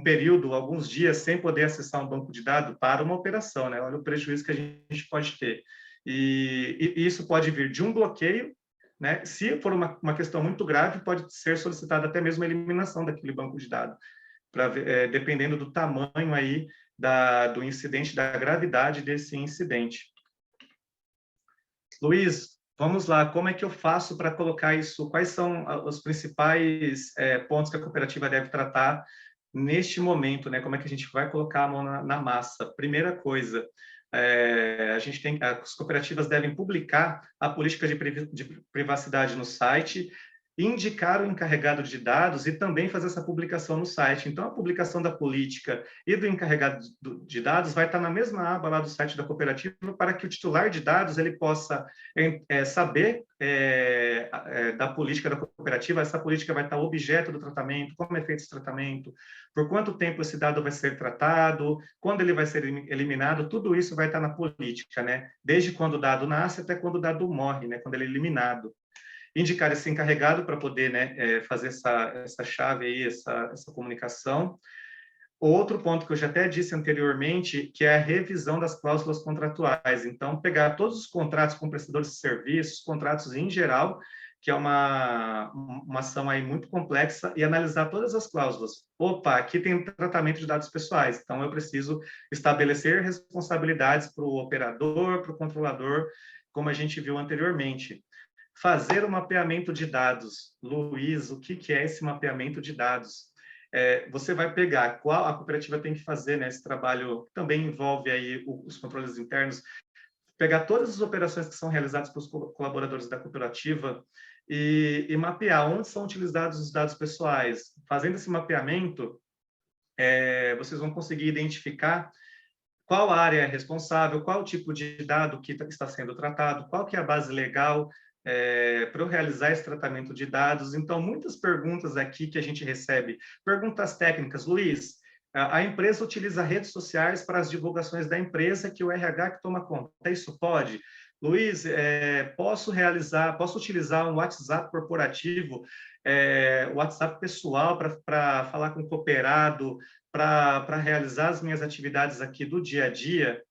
período, alguns dias, sem poder acessar um banco de dados para uma operação, né? Olha o prejuízo que a gente pode ter. E isso pode vir de um bloqueio, né? Se for uma questão muito grave, pode ser solicitada até mesmo a eliminação daquele banco de dados, dependendo do tamanho aí do incidente, da gravidade desse incidente. Luiz, vamos lá, como é que eu faço para colocar isso? Quais são os principais pontos que a cooperativa deve tratar neste momento, né? Como é que a gente vai colocar a mão na massa? Primeira coisa, as cooperativas devem publicar a política de privacidade no site, indicar o encarregado de dados e também fazer essa publicação no site. Então, a publicação da política e do encarregado de dados vai estar na mesma aba lá do site da cooperativa, para que o titular de dados ele possa saber da política da cooperativa. Essa política vai estar objeto do tratamento, como é feito esse tratamento, por quanto tempo esse dado vai ser tratado, quando ele vai ser eliminado, tudo isso vai estar na política, né? Desde quando o dado nasce até quando o dado morre, né? Quando ele é eliminado. Indicar esse encarregado para poder, né, fazer essa chave aí, essa comunicação. Outro ponto que eu já até disse anteriormente, que é a revisão das cláusulas contratuais. Então, pegar todos os contratos com prestadores de serviços, contratos em geral, que é uma ação aí muito complexa, e analisar todas as cláusulas. Opa, aqui tem tratamento de dados pessoais, então eu preciso estabelecer responsabilidades para o operador, para o controlador, como a gente viu anteriormente. Fazer o mapeamento de dados. Luiz, o que é esse mapeamento de dados? Você vai pegar qual a cooperativa tem que fazer, né? Esse trabalho também envolve aí os controles internos, pegar todas as operações que são realizadas pelos colaboradores da cooperativa e mapear onde são utilizados os dados pessoais. Fazendo esse mapeamento, vocês vão conseguir identificar qual área é responsável, qual tipo de dado que está sendo tratado, qual que é a base legal para eu realizar esse tratamento de dados. Então, muitas perguntas aqui que a gente recebe. Perguntas técnicas. Luiz, a empresa utiliza redes sociais para as divulgações da empresa que o RH que toma conta. Isso pode? Luiz, posso utilizar um WhatsApp corporativo, WhatsApp pessoal para falar com o cooperado, para realizar as minhas atividades aqui do dia a dia?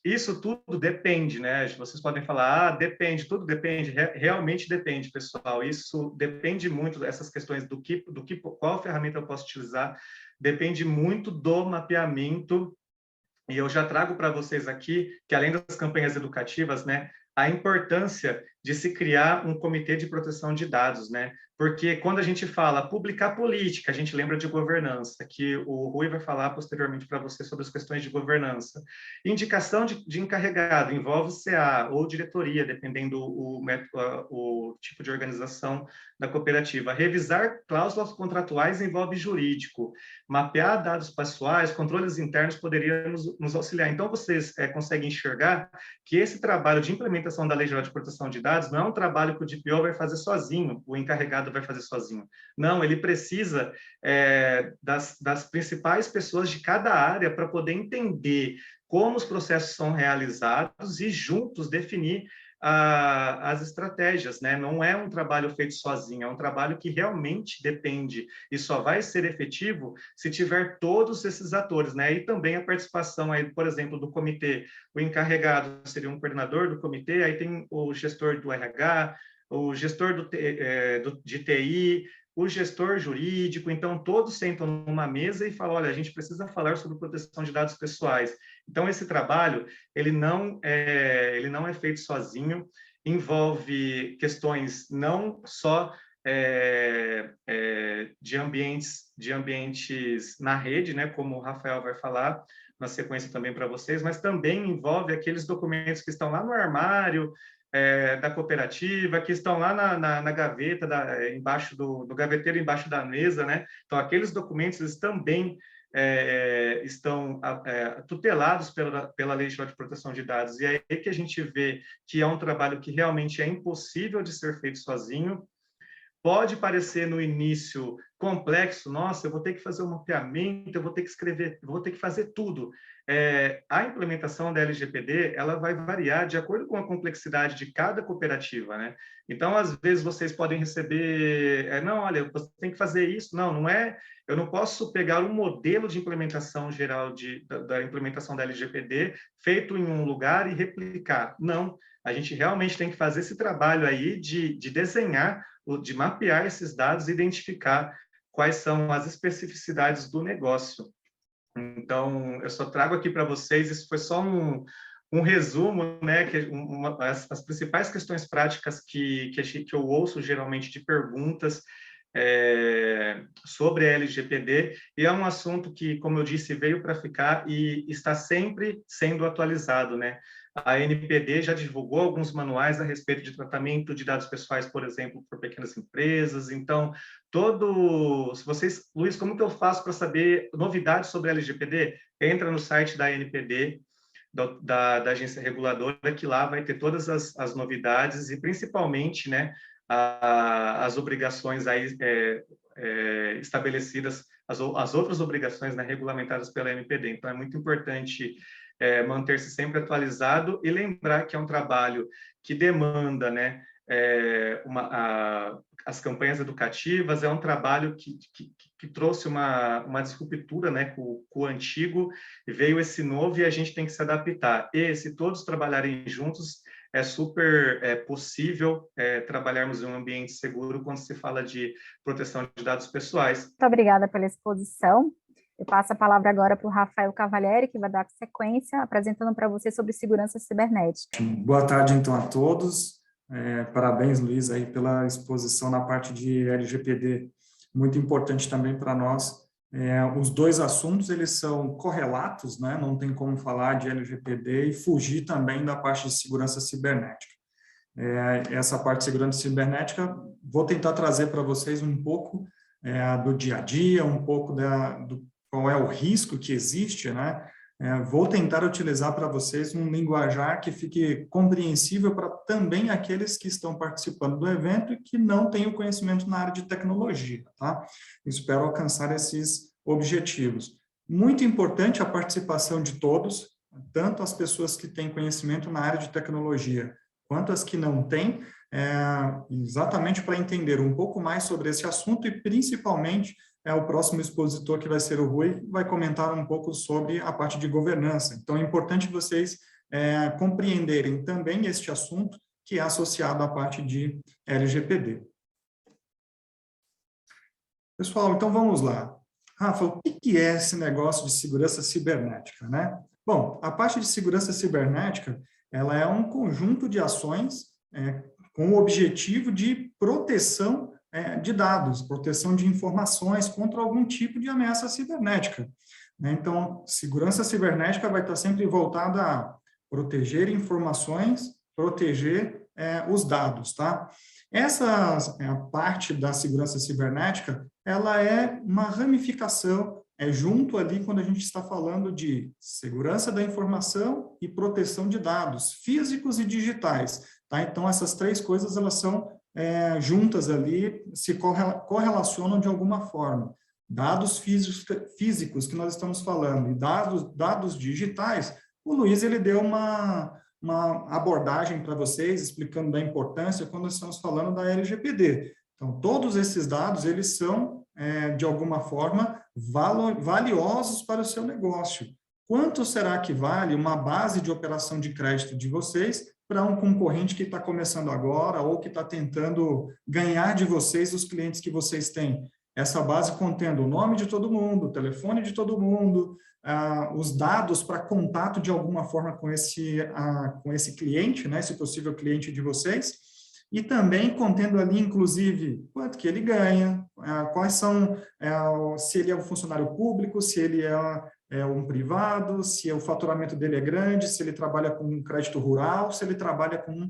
Isso tudo depende, né? Vocês podem falar, depende, tudo depende, realmente depende, pessoal. Isso depende muito dessas questões qual ferramenta eu posso utilizar, depende muito do mapeamento. E eu já trago para vocês aqui que, além das campanhas educativas, né, a importância de se criar um comitê de proteção de dados, né? Porque quando a gente fala publicar política, a gente lembra de governança, que o Rui vai falar posteriormente para você sobre as questões de governança. Indicação de encarregado envolve CA ou diretoria, dependendo o tipo de organização da cooperativa. Revisar cláusulas contratuais envolve jurídico. Mapear dados pessoais, controles internos poderiam nos auxiliar. Então, vocês conseguem enxergar que esse trabalho de implementação da Lei Geral de Proteção de Dados não é um trabalho que o DPO vai fazer sozinho, o encarregado vai fazer sozinho. Não, ele precisa das principais pessoas de cada área para poder entender como os processos são realizados e juntos definir as estratégias, né? Não é um trabalho feito sozinho, é um trabalho que realmente depende e só vai ser efetivo se tiver todos esses atores, né? E também a participação aí, por exemplo, do comitê. O encarregado seria um coordenador do comitê, aí tem o gestor do RH, o gestor de TI, o gestor jurídico, então todos sentam numa mesa e falam, olha, a gente precisa falar sobre proteção de dados pessoais. Então esse trabalho, ele não é feito sozinho, envolve questões não só de ambientes na rede, né, como o Rafael vai falar na sequência também para vocês, mas também envolve aqueles documentos que estão lá no armário da cooperativa, que estão lá na gaveta, embaixo do gaveteiro, embaixo da mesa, né? Então, aqueles documentos, eles também estão tutelados pela Lei Geral de Proteção de Dados. E é aí que a gente vê que é um trabalho que realmente é impossível de ser feito sozinho. Pode parecer no início complexo, nossa, eu vou ter que fazer um mapeamento, eu vou ter que escrever, eu vou ter que fazer tudo. A implementação da LGPD, ela vai variar de acordo com a complexidade de cada cooperativa, né? Então, às vezes, vocês podem receber, não, olha, você tem que fazer isso. Não é, eu não posso pegar um modelo de implementação geral da implementação da LGPD feito em um lugar e replicar. Não, a gente realmente tem que fazer esse trabalho aí de desenhar, de mapear esses dados e identificar quais são as especificidades do negócio. Então, eu só trago aqui para vocês, isso foi só um resumo, né, as principais questões práticas que eu ouço geralmente de perguntas sobre a LGPD, e é um assunto que, como eu disse, veio para ficar e está sempre sendo atualizado, né? A NPD já divulgou alguns manuais a respeito de tratamento de dados pessoais, por exemplo, por pequenas empresas. Então, se vocês, Luiz, como que eu faço para saber novidades sobre a LGPD? Entra no site da NPD, da agência reguladora, que lá vai ter todas as novidades e, principalmente, né, as obrigações aí estabelecidas, as outras obrigações, né, regulamentadas pela NPD. Então, é muito importante manter-se sempre atualizado e lembrar que é um trabalho que demanda, né, as campanhas educativas, é um trabalho que trouxe uma disruptura, né, com o antigo, e veio esse novo e a gente tem que se adaptar. E se todos trabalharem juntos, é super possível trabalharmos em um ambiente seguro quando se fala de proteção de dados pessoais. Muito obrigada pela exposição. Eu passo a palavra agora para o Rafael Cavalieri, que vai dar sequência, apresentando para você sobre segurança cibernética. Boa tarde, então, a todos. Parabéns, Luiz, aí pela exposição na parte de LGPD, muito importante também para nós. Os dois assuntos, eles são correlatos, né? Não tem como falar de LGPD e fugir também da parte de segurança cibernética. Essa parte de segurança cibernética, vou tentar trazer para vocês um pouco do dia a dia, um pouco do qual é o risco que existe, né? Vou tentar utilizar para vocês um linguajar que fique compreensível para também aqueles que estão participando do evento e que não têm o conhecimento na área de tecnologia, tá? Espero alcançar esses objetivos. Muito importante a participação de todos, tanto as pessoas que têm conhecimento na área de tecnologia, quanto as que não têm, exatamente para entender um pouco mais sobre esse assunto e, principalmente, o próximo expositor, que vai ser o Rui, vai comentar um pouco sobre a parte de governança. Então, é importante vocês compreenderem também este assunto, que é associado à parte de LGPD. Pessoal, então vamos lá. Rafa, o que é esse negócio de segurança cibernética, né? Bom, a parte de segurança cibernética, ela é um conjunto de ações com o objetivo de proteção de dados, proteção de informações contra algum tipo de ameaça cibernética. Então, segurança cibernética vai estar sempre voltada a proteger informações, proteger os dados, tá? Essa parte da segurança cibernética, ela é uma ramificação, junto ali quando a gente está falando de segurança da informação e proteção de dados físicos e digitais, tá? Então, essas três coisas, elas são juntas ali, se correlacionam de alguma forma. Dados físicos que nós estamos falando e dados digitais, o Luiz ele deu uma abordagem para vocês, explicando da importância quando nós estamos falando da LGPD. Então, todos esses dados, eles são, de alguma forma, valiosos para o seu negócio. quanto será que vale uma base de operação de crédito de vocês para um concorrente que está começando agora ou que está tentando ganhar de vocês os clientes que vocês têm. Essa base contendo o nome de todo mundo, o telefone de todo mundo, os dados para contato de alguma forma com esse cliente, né, esse possível cliente de vocês, e também contendo ali, inclusive, quanto que ele ganha, quais são, se ele é um funcionário público, se ele é um privado, se o faturamento dele é grande, se ele trabalha com crédito rural, se ele trabalha com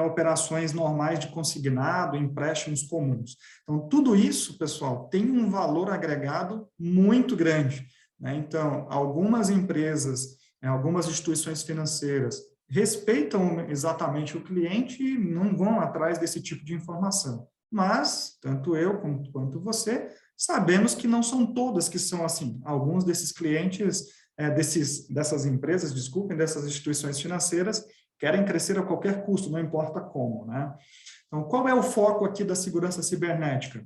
operações normais de consignado, empréstimos comuns. Então, tudo isso, pessoal, tem um valor agregado muito grande, né? Então, algumas empresas, algumas instituições financeiras respeitam exatamente o cliente e não vão atrás desse tipo de informação. Mas, tanto eu quanto você, sabemos que não são todas que são assim. Alguns desses clientes, dessas empresas, dessas instituições financeiras, querem crescer a qualquer custo, não importa como, né? Então, qual é o foco aqui da segurança cibernética?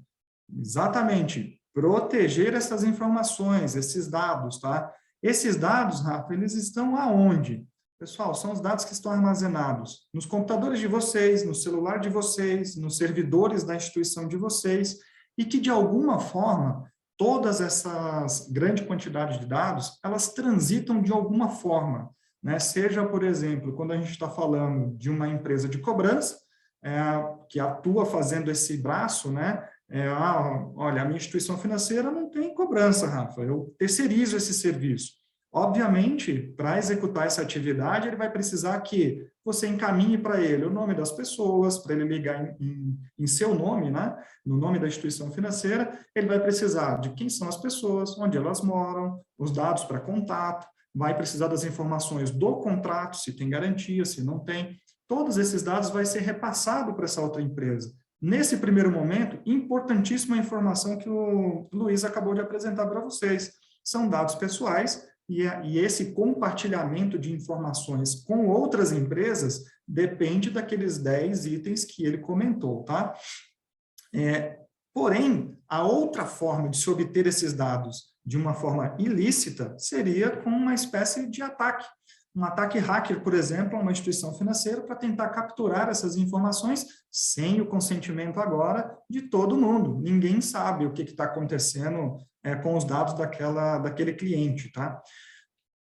Exatamente, proteger essas informações, esses dados, tá? Esses dados, Rafa, eles estão aonde? Pessoal, são os dados que estão armazenados nos computadores de vocês, no celular de vocês, nos servidores da instituição de vocês, e que, de alguma forma, todas essas grande quantidade de dados, elas transitam de alguma forma, né? Seja, por exemplo, quando a gente está falando de uma empresa de cobrança, que atua fazendo esse braço, né? Olha, a minha instituição financeira não tem cobrança, Rafa, eu terceirizo esse serviço. Obviamente, para executar essa atividade, ele vai precisar que você encaminhe para ele o nome das pessoas, para ele ligar em seu nome, né? No nome da instituição financeira, ele vai precisar de quem são as pessoas, onde elas moram, os dados para contato, vai precisar das informações do contrato, se tem garantia, se não tem. Todos esses dados vai ser repassado para essa outra empresa. Nesse primeiro momento, importantíssima informação que o Luiz acabou de apresentar para vocês. São dados pessoais, e esse compartilhamento de informações com outras empresas depende daqueles 10 itens que ele comentou, tá? Porém, a outra forma de se obter esses dados de uma forma ilícita seria com uma espécie de ataque. Um ataque hacker, por exemplo, a uma instituição financeira para tentar capturar essas informações sem o consentimento agora de todo mundo. Ninguém sabe o que está acontecendo com os dados daquele cliente, tá?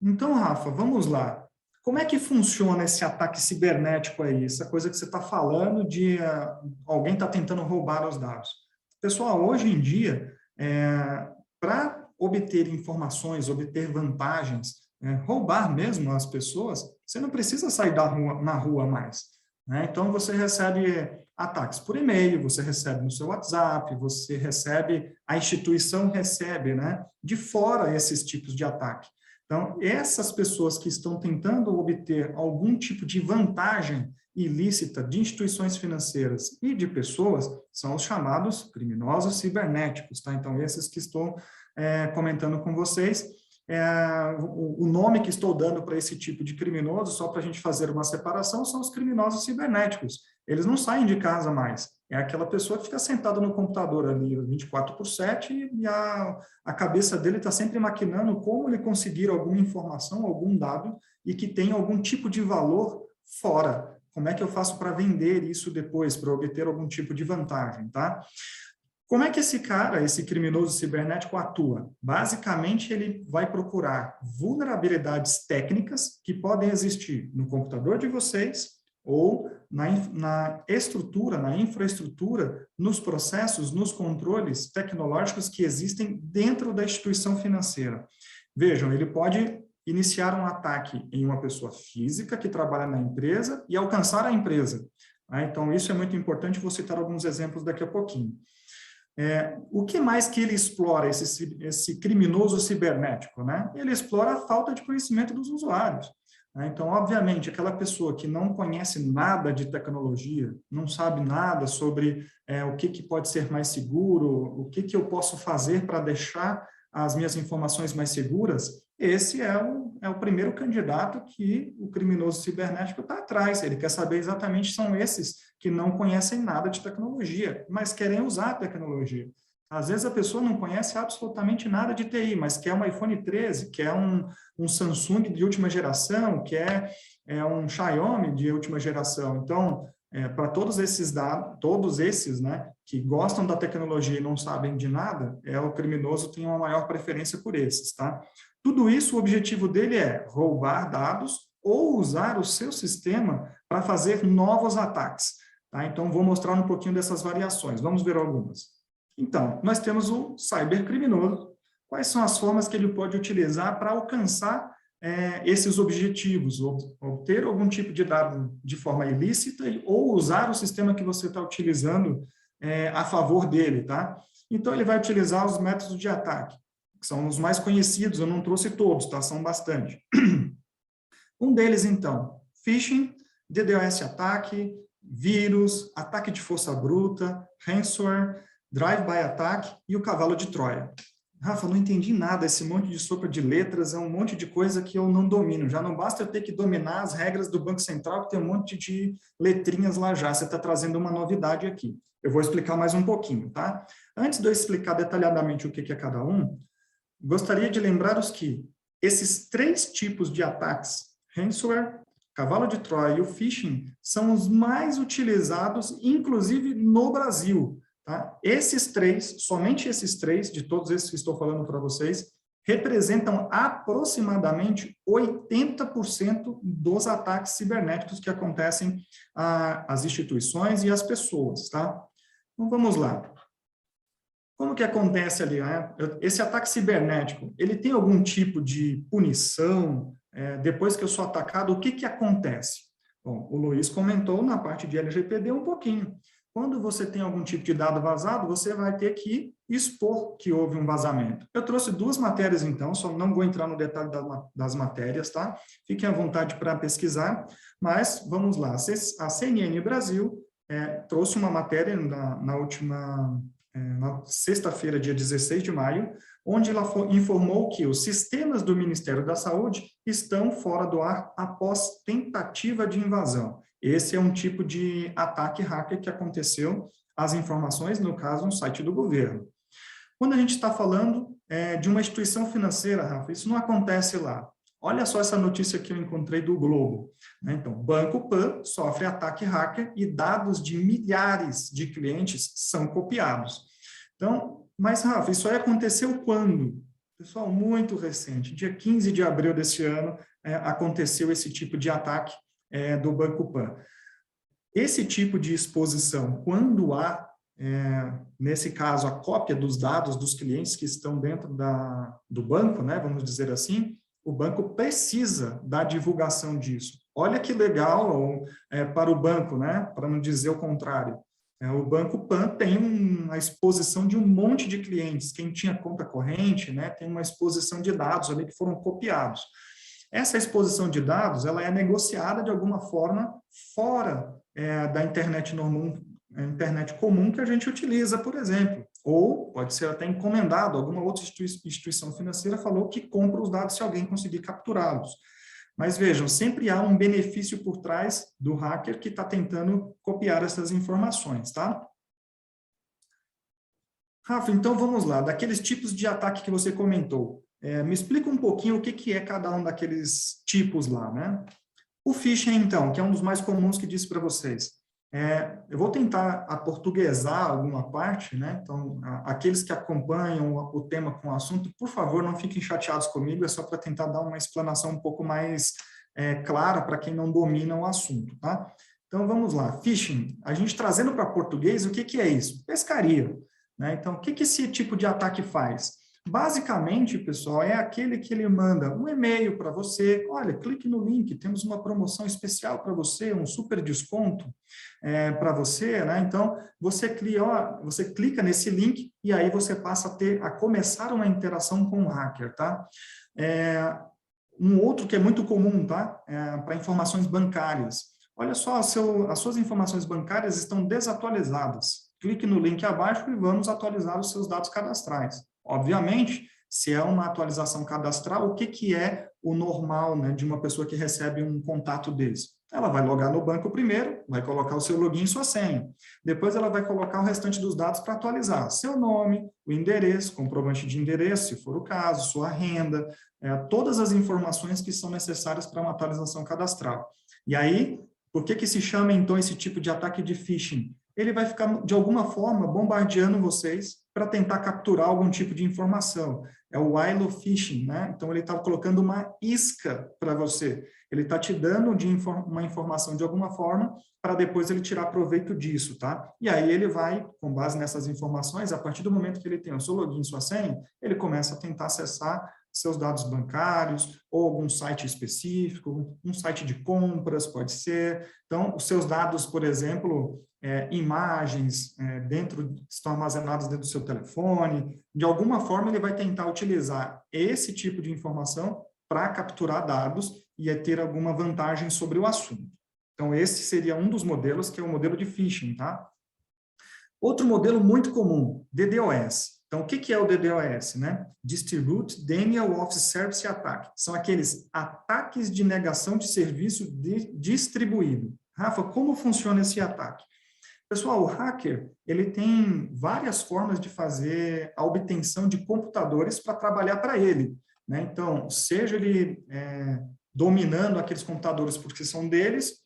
Então, Rafa, vamos lá. Como é que funciona esse ataque cibernético aí? Essa coisa que você está falando de alguém está tentando roubar os dados. Pessoal, hoje em dia, para obter informações, obter vantagens, roubar mesmo as pessoas, você não precisa sair na rua mais, né? Então, você recebe ataques por e-mail, você recebe no seu WhatsApp, você recebe, a instituição recebe, né, de fora esses tipos de ataque. Então, essas pessoas que estão tentando obter algum tipo de vantagem ilícita de instituições financeiras e de pessoas são os chamados criminosos cibernéticos, tá? Então, esses que estou comentando com vocês, o nome que estou dando para esse tipo de criminoso, só para a gente fazer uma separação, são os criminosos cibernéticos. Eles não saem de casa mais. É aquela pessoa que fica sentada no computador ali 24/7 e a cabeça dele está sempre maquinando como ele conseguir alguma informação, algum dado e que tem algum tipo de valor fora. Como é que eu faço para vender isso depois, para obter algum tipo de vantagem, tá? Como é que esse cara, esse criminoso cibernético atua? Basicamente, ele vai procurar vulnerabilidades técnicas que podem existir no computador de vocês ou na estrutura, na infraestrutura, nos processos, nos controles tecnológicos que existem dentro da instituição financeira. Vejam, ele pode iniciar um ataque em uma pessoa física que trabalha na empresa e alcançar a empresa. Então, isso é muito importante, vou citar alguns exemplos daqui a pouquinho. O que mais que ele explora, esse criminoso cibernético, né? Ele explora a falta de conhecimento dos usuários. Então, obviamente, aquela pessoa que não conhece nada de tecnologia, não sabe nada sobre o que pode ser mais seguro, o que eu posso fazer para deixar as minhas informações mais seguras, esse é o primeiro candidato que o criminoso cibernético está atrás. Ele quer saber exatamente, são esses que não conhecem nada de tecnologia, mas querem usar a tecnologia. Às vezes a pessoa não conhece absolutamente nada de TI, mas quer um iPhone 13, quer um Samsung de última geração, quer um Xiaomi de última geração. Então, para todos esses dados, né, que gostam da tecnologia e não sabem de nada, o criminoso tem uma maior preferência por esses, tá? Tudo isso, o objetivo dele é roubar dados ou usar o seu sistema para fazer novos ataques, tá? Então, vou mostrar um pouquinho dessas variações. Vamos ver algumas. Então, nós temos o cybercriminoso. Quais são as formas que ele pode utilizar para alcançar esses objetivos? Obter algum tipo de dado de forma ilícita ou usar o sistema que você está utilizando a favor dele, tá? Então, ele vai utilizar os métodos de ataque, que são os mais conhecidos, eu não trouxe todos, tá? São bastante. Um deles, então, phishing, DDoS ataque, vírus, ataque de força bruta, ransomware, drive-by attack e o cavalo de Troia. Rafa, não entendi nada, esse monte de sopa de letras é um monte de coisa que eu não domino. Já não basta eu ter que dominar as regras do Banco Central, que tem um monte de letrinhas lá já. Você está trazendo uma novidade aqui. Eu vou explicar mais um pouquinho, tá? Antes de eu explicar detalhadamente o que é cada um, gostaria de lembrar-os que esses 3 tipos de ataques, ransomware, cavalo de Troia e o phishing, são os mais utilizados, inclusive no Brasil. Tá? Esses 3, somente esses 3, de todos esses que estou falando para vocês, representam aproximadamente 80% dos ataques cibernéticos que acontecem às instituições e às pessoas. Tá? Então, vamos lá. Como que acontece ali? Né? Esse ataque cibernético, ele tem algum tipo de punição? Depois que eu sou atacado, o que acontece? Bom, o Luiz comentou na parte de LGPD um pouquinho. Quando você tem algum tipo de dado vazado, você vai ter que expor que houve um vazamento. Eu trouxe 2 matérias, então, só não vou entrar no detalhe das matérias, tá? Fiquem à vontade para pesquisar, mas vamos lá. A CNN Brasil trouxe uma matéria na sexta-feira, dia 16 de maio, onde ela informou que os sistemas do Ministério da Saúde estão fora do ar após tentativa de invasão. Esse é um tipo de ataque hacker que aconteceu, as informações, no caso, no site do governo. Quando a gente está falando de uma instituição financeira, Rafa, isso não acontece lá. Olha só essa notícia que eu encontrei do Globo. Né? Então, Banco Pan sofre ataque hacker e dados de milhares de clientes são copiados. Então, mas, Rafa, isso aí aconteceu quando? Pessoal, muito recente. Dia 15 de abril desse ano, aconteceu esse tipo de ataque do Banco Pan. Esse tipo de exposição, quando há, nesse caso, a cópia dos dados dos clientes que estão dentro do banco, né, vamos dizer assim, o banco precisa da divulgação disso. Olha que legal para o banco, né, para não dizer o contrário. O Banco Pan tem uma exposição de um monte de clientes. Quem tinha conta corrente, né, tem uma exposição de dados ali que foram copiados. Essa exposição de dados, ela é negociada de alguma forma fora da internet comum que a gente utiliza, por exemplo. Ou pode ser até encomendado, alguma outra instituição financeira falou que compra os dados se alguém conseguir capturá-los. Mas vejam, sempre há um benefício por trás do hacker que está tentando copiar essas informações, tá? Rafa, então vamos lá, daqueles tipos de ataque que você comentou. Me explica um pouquinho o que é cada um daqueles tipos lá, né? O phishing, então, que é um dos mais comuns que disse para vocês. Eu vou tentar aportuguesar alguma parte, né? Então, aqueles que acompanham o tema com o assunto, por favor, não fiquem chateados comigo, é só para tentar dar uma explanação um pouco mais clara para quem não domina o assunto, tá? Então, vamos lá. Phishing, a gente trazendo para português, o que é isso? Pescaria, né? Então, o que esse tipo de ataque faz? Basicamente, pessoal, é aquele que ele manda um e-mail para você, olha, clique no link, temos uma promoção especial para você, um super desconto para você, né? Então, você clica nesse link e aí você passa a começar uma interação com o hacker, tá? Um outro que é muito comum, tá? Para informações bancárias. Olha só, as suas informações bancárias estão desatualizadas. Clique no link abaixo e vamos atualizar os seus dados cadastrais. Obviamente, se é uma atualização cadastral, o que é o normal, né, de uma pessoa que recebe um contato desse. Ela vai logar no banco primeiro, vai colocar o seu login e sua senha. Depois ela vai colocar o restante dos dados para atualizar. Seu nome, o endereço, comprovante de endereço, se for o caso, sua renda, todas as informações que são necessárias para uma atualização cadastral. E aí, por que se chama então esse tipo de ataque de phishing? Ele vai ficar, de alguma forma, bombardeando vocês para tentar capturar algum tipo de informação. É o Willow Phishing, né? Então, ele está colocando uma isca para você. Ele está te dando uma informação de alguma forma para depois ele tirar proveito disso, tá? E aí ele vai, com base nessas informações, a partir do momento que ele tem o seu login, sua senha, ele começa a tentar acessar seus dados bancários ou algum site específico, um site de compras, pode ser. Então, os seus dados, por exemplo, imagens estão armazenadas dentro do seu telefone. De alguma forma, ele vai tentar utilizar esse tipo de informação para capturar dados e ter alguma vantagem sobre o assunto. Então, esse seria um dos modelos, que é o modelo de phishing, tá? Outro modelo muito comum, DDoS. Então, o que é o DDoS, né? Distribute Denial of Service Attack. São aqueles ataques de negação de serviço distribuído. Rafa, como funciona esse ataque? Pessoal, o hacker, ele tem várias formas de fazer a obtenção de computadores para trabalhar para ele, né? Então, seja ele dominando aqueles computadores porque são deles,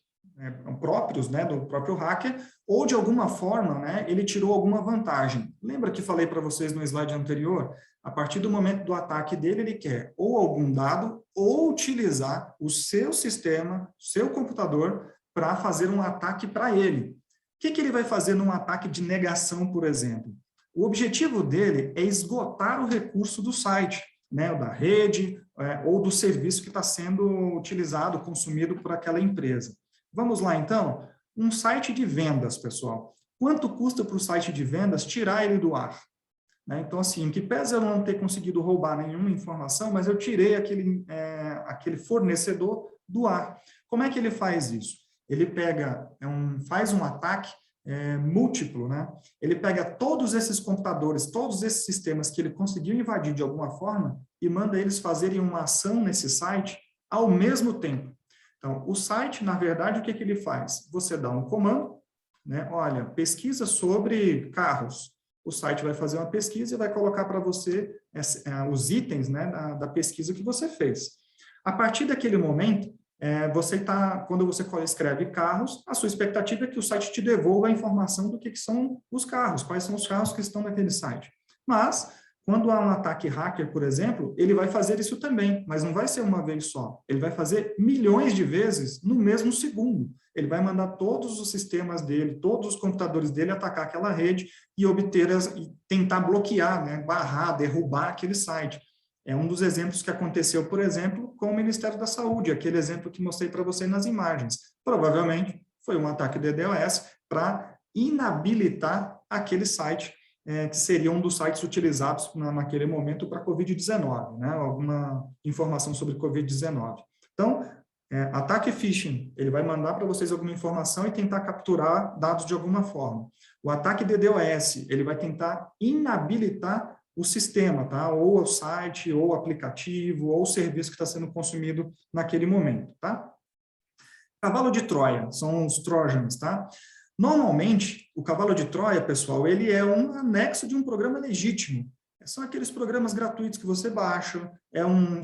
próprios, né, do próprio hacker, ou de alguma forma, né, ele tirou alguma vantagem. Lembra que falei para vocês no slide anterior? A partir do momento do ataque dele, ele quer ou algum dado, ou utilizar o seu sistema, seu computador, para fazer um ataque para ele. O que ele vai fazer num ataque de negação, por exemplo? O objetivo dele é esgotar o recurso do site, né, da rede, ou do serviço que está sendo utilizado, consumido por aquela empresa. Vamos lá, então? Um site de vendas, pessoal. Quanto custa para o site de vendas tirar ele do ar? Né? Então, assim, que pese eu não ter conseguido roubar nenhuma informação, mas eu tirei aquele fornecedor do ar. Como é que ele faz isso? Ele pega, faz um ataque múltiplo, né? Ele pega todos esses computadores, todos esses sistemas que ele conseguiu invadir de alguma forma e manda eles fazerem uma ação nesse site ao mesmo tempo. Então, o site, na verdade, o que ele faz? Você dá um comando, né? Olha, pesquisa sobre carros. O site vai fazer uma pesquisa e vai colocar para você os itens, né, da pesquisa que você fez. A partir daquele momento, quando você escreve carros, a sua expectativa é que o site te devolva a informação do que são os carros, quais são os carros que estão naquele site. Mas, quando há um ataque hacker, por exemplo, ele vai fazer isso também, mas não vai ser uma vez só. Ele vai fazer milhões de vezes no mesmo segundo. Ele vai mandar todos os sistemas dele, todos os computadores dele atacar aquela rede e e tentar bloquear, né, barrar, derrubar aquele site. É um dos exemplos que aconteceu, por exemplo, com o Ministério da Saúde, aquele exemplo que mostrei para você nas imagens. Provavelmente foi um ataque DDoS para inabilitar aquele site, que seria um dos sites utilizados naquele momento para Covid-19, né? Alguma informação sobre Covid-19. Então, ataque phishing, ele vai mandar para vocês alguma informação e tentar capturar dados de alguma forma. O ataque DDoS, ele vai tentar inabilitar o sistema, tá? Ou o site, ou o aplicativo, ou o serviço que está sendo consumido naquele momento, tá? Cavalo de Troia, são os Trojans, tá? Normalmente, o cavalo de Troia, pessoal, ele é um anexo de um programa legítimo. São aqueles programas gratuitos que você baixa, um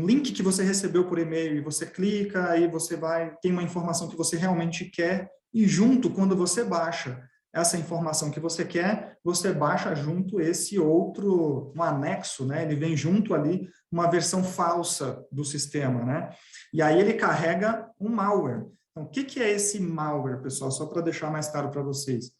link que você recebeu por e-mail e você clica, aí você tem uma informação que você realmente quer, e junto, quando você baixa essa informação que você quer, você baixa junto esse outro, um anexo, né? Ele vem junto ali uma versão falsa do sistema, né? E aí ele carrega um malware. Então, o que é esse malware, pessoal? Só para deixar mais claro para vocês.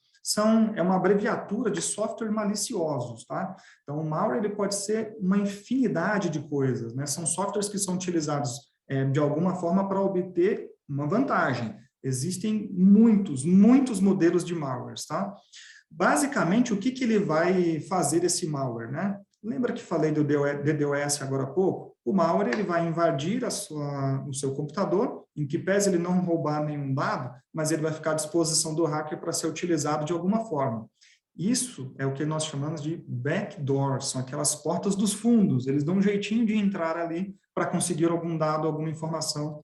É uma abreviatura de software maliciosos, tá? Então, o malware ele pode ser uma infinidade de coisas, né? São softwares que são utilizados de alguma forma para obter uma vantagem. Existem muitos modelos de malwares, tá? Basicamente, o que ele vai fazer esse malware, né? Lembra que falei do DDoS agora há pouco? O malware ele vai invadir o seu computador, em que pese ele não roubar nenhum dado, mas ele vai ficar à disposição do hacker para ser utilizado de alguma forma. Isso é o que nós chamamos de backdoors, são aquelas portas dos fundos, eles dão um jeitinho de entrar ali para conseguir algum dado, alguma informação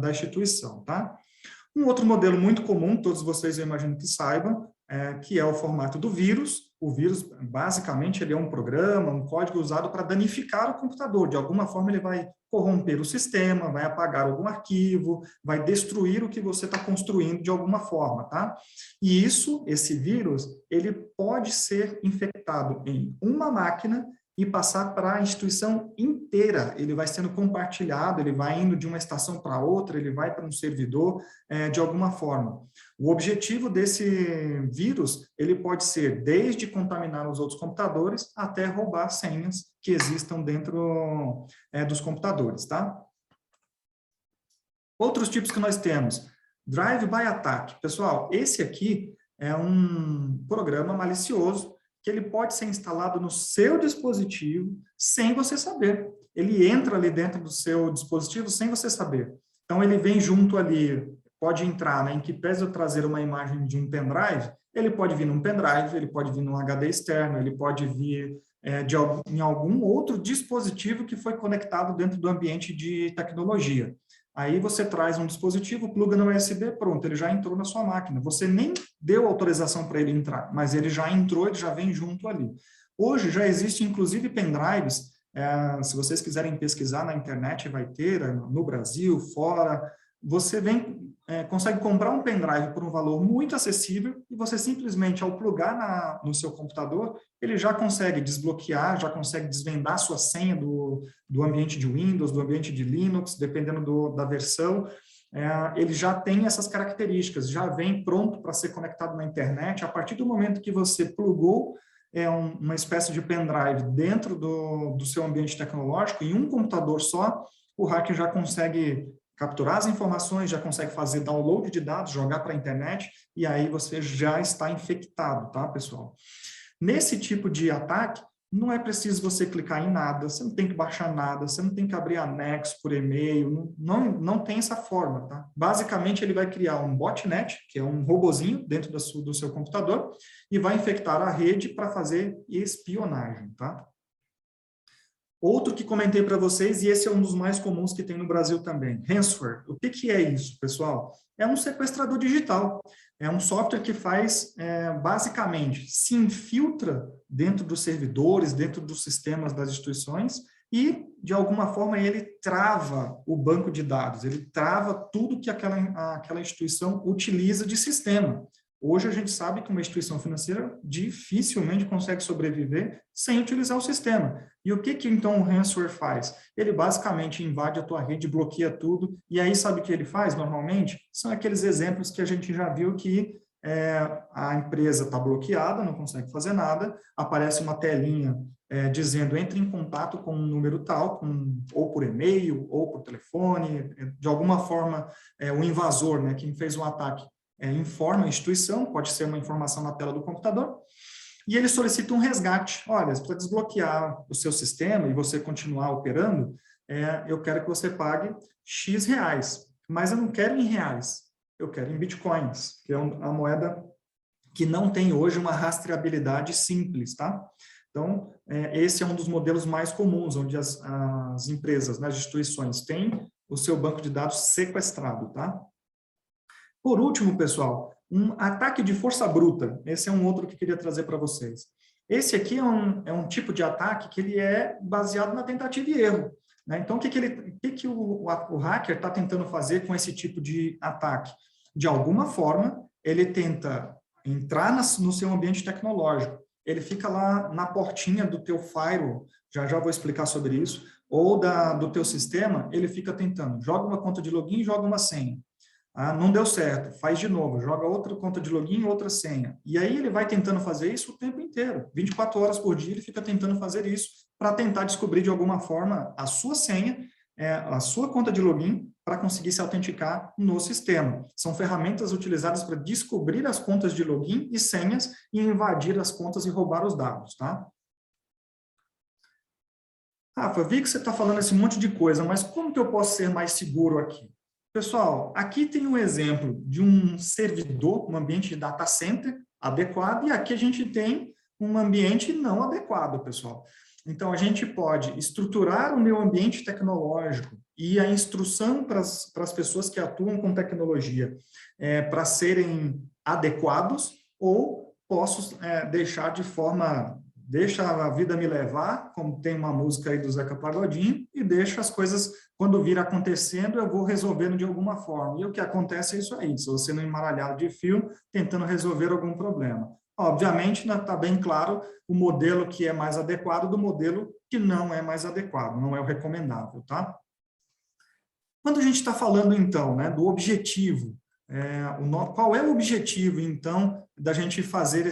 da instituição, tá? Um outro modelo muito comum, todos vocês eu imagino que saibam, que é o formato do vírus. O vírus, basicamente, ele é um programa, um código usado para danificar o computador. De alguma forma, ele vai corromper o sistema, vai apagar algum arquivo, vai destruir o que você está construindo de alguma forma, tá? E esse vírus, ele pode ser infectado em uma máquina e passar para a instituição inteira. Ele vai sendo compartilhado, ele vai indo de uma estação para outra, ele vai para um servidor, de alguma forma. O objetivo desse vírus, ele pode ser desde contaminar os outros computadores até roubar senhas que existam dentro dos computadores, tá? Outros tipos que nós temos, Drive-by Attack. Pessoal, esse aqui é um programa malicioso que ele pode ser instalado no seu dispositivo sem você saber. Ele entra ali dentro do seu dispositivo sem você saber. Então, ele vem junto ali, pode entrar, né, em que pese eu trazer uma imagem de um pendrive, ele pode vir num pendrive, ele pode vir num HD externo, ele pode vir em algum outro dispositivo que foi conectado dentro do ambiente de tecnologia. Aí você traz um dispositivo, pluga no USB, pronto, ele já entrou na sua máquina. Você nem deu autorização para ele entrar, mas ele já entrou, ele já vem junto ali. Hoje já existe, inclusive, pendrives, se vocês quiserem pesquisar na internet, vai ter, no Brasil, fora. Você consegue comprar um pendrive por um valor muito acessível e você simplesmente, ao plugar no seu computador, ele já consegue desbloquear, já consegue desvendar sua senha do ambiente de Windows, do ambiente de Linux, dependendo da versão. Ele já tem essas características, já vem pronto para ser conectado na internet. A partir do momento que você plugou uma espécie de pendrive dentro do seu ambiente tecnológico, em um computador só, o hacker já consegue capturar as informações, já consegue fazer download de dados, jogar para a internet, e aí você já está infectado, tá, pessoal? Nesse tipo de ataque, não é preciso você clicar em nada, você não tem que baixar nada, você não tem que abrir anexo por e-mail, não tem essa forma, tá? Basicamente, ele vai criar um botnet, que é um robozinho dentro do seu computador, e vai infectar a rede para fazer espionagem, tá? Outro que comentei para vocês, e esse é um dos mais comuns que tem no Brasil também, ransomware. O que é isso, pessoal? É um sequestrador digital. É um software que faz, basicamente, se infiltra dentro dos servidores, dentro dos sistemas das instituições e, de alguma forma, ele trava o banco de dados, ele trava tudo que aquela instituição utiliza de sistema. Hoje a gente sabe que uma instituição financeira dificilmente consegue sobreviver sem utilizar o sistema. E o que então o ransomware faz? Ele basicamente invade a tua rede, bloqueia tudo, e aí sabe o que ele faz normalmente? São aqueles exemplos que a gente já viu que a empresa está bloqueada, não consegue fazer nada, aparece uma telinha dizendo entre em contato com um número tal, ou por e-mail, ou por telefone, de alguma forma o invasor, né, quem fez o ataque, informa a instituição, pode ser uma informação na tela do computador, e ele solicita um resgate. Olha, para desbloquear o seu sistema e você continuar operando, eu quero que você pague X reais, mas eu não quero em reais, eu quero em bitcoins, que é a moeda que não tem hoje uma rastreabilidade simples, tá? Então, esse é um dos modelos mais comuns, onde as empresas, as instituições, têm o seu banco de dados sequestrado, tá? Por último, pessoal, um ataque de força bruta. Esse é um outro que eu queria trazer para vocês. Esse aqui é um tipo de ataque que ele é baseado na tentativa e erro, né? Então, o que o hacker está tentando fazer com esse tipo de ataque? De alguma forma, ele tenta entrar no seu ambiente tecnológico. Ele fica lá na portinha do teu firewall, já vou explicar sobre isso, ou do teu sistema, ele fica tentando. Joga uma conta de login e joga uma senha. Não deu certo, faz de novo, joga outra conta de login e outra senha. E aí ele vai tentando fazer isso o tempo inteiro. 24 horas por dia ele fica tentando fazer isso para tentar descobrir de alguma forma a sua senha, a sua conta de login, para conseguir se autenticar no sistema. São ferramentas utilizadas para descobrir as contas de login e senhas e invadir as contas e roubar os dados, tá? Rafa, vi que você está falando esse monte de coisa, mas como que eu posso ser mais seguro aqui? Pessoal, aqui tem um exemplo de um servidor, um ambiente de data center, adequado, e aqui a gente tem um ambiente não adequado, pessoal. Então, a gente pode estruturar o meu ambiente tecnológico e a instrução para as pessoas que atuam com tecnologia para serem adequados, ou posso deixar de forma, deixa a vida me levar, como tem uma música aí do Zeca Pagodinho, e deixa as coisas, quando vir acontecendo, eu vou resolvendo de alguma forma. E o que acontece é isso aí, se você não embaralhado de fio, tentando resolver algum problema. Obviamente, está bem claro o modelo que é mais adequado do modelo que não é mais adequado, não é o recomendável, tá? Quando a gente está falando, então, né, do objetivo, qual é o objetivo, então, da gente fazer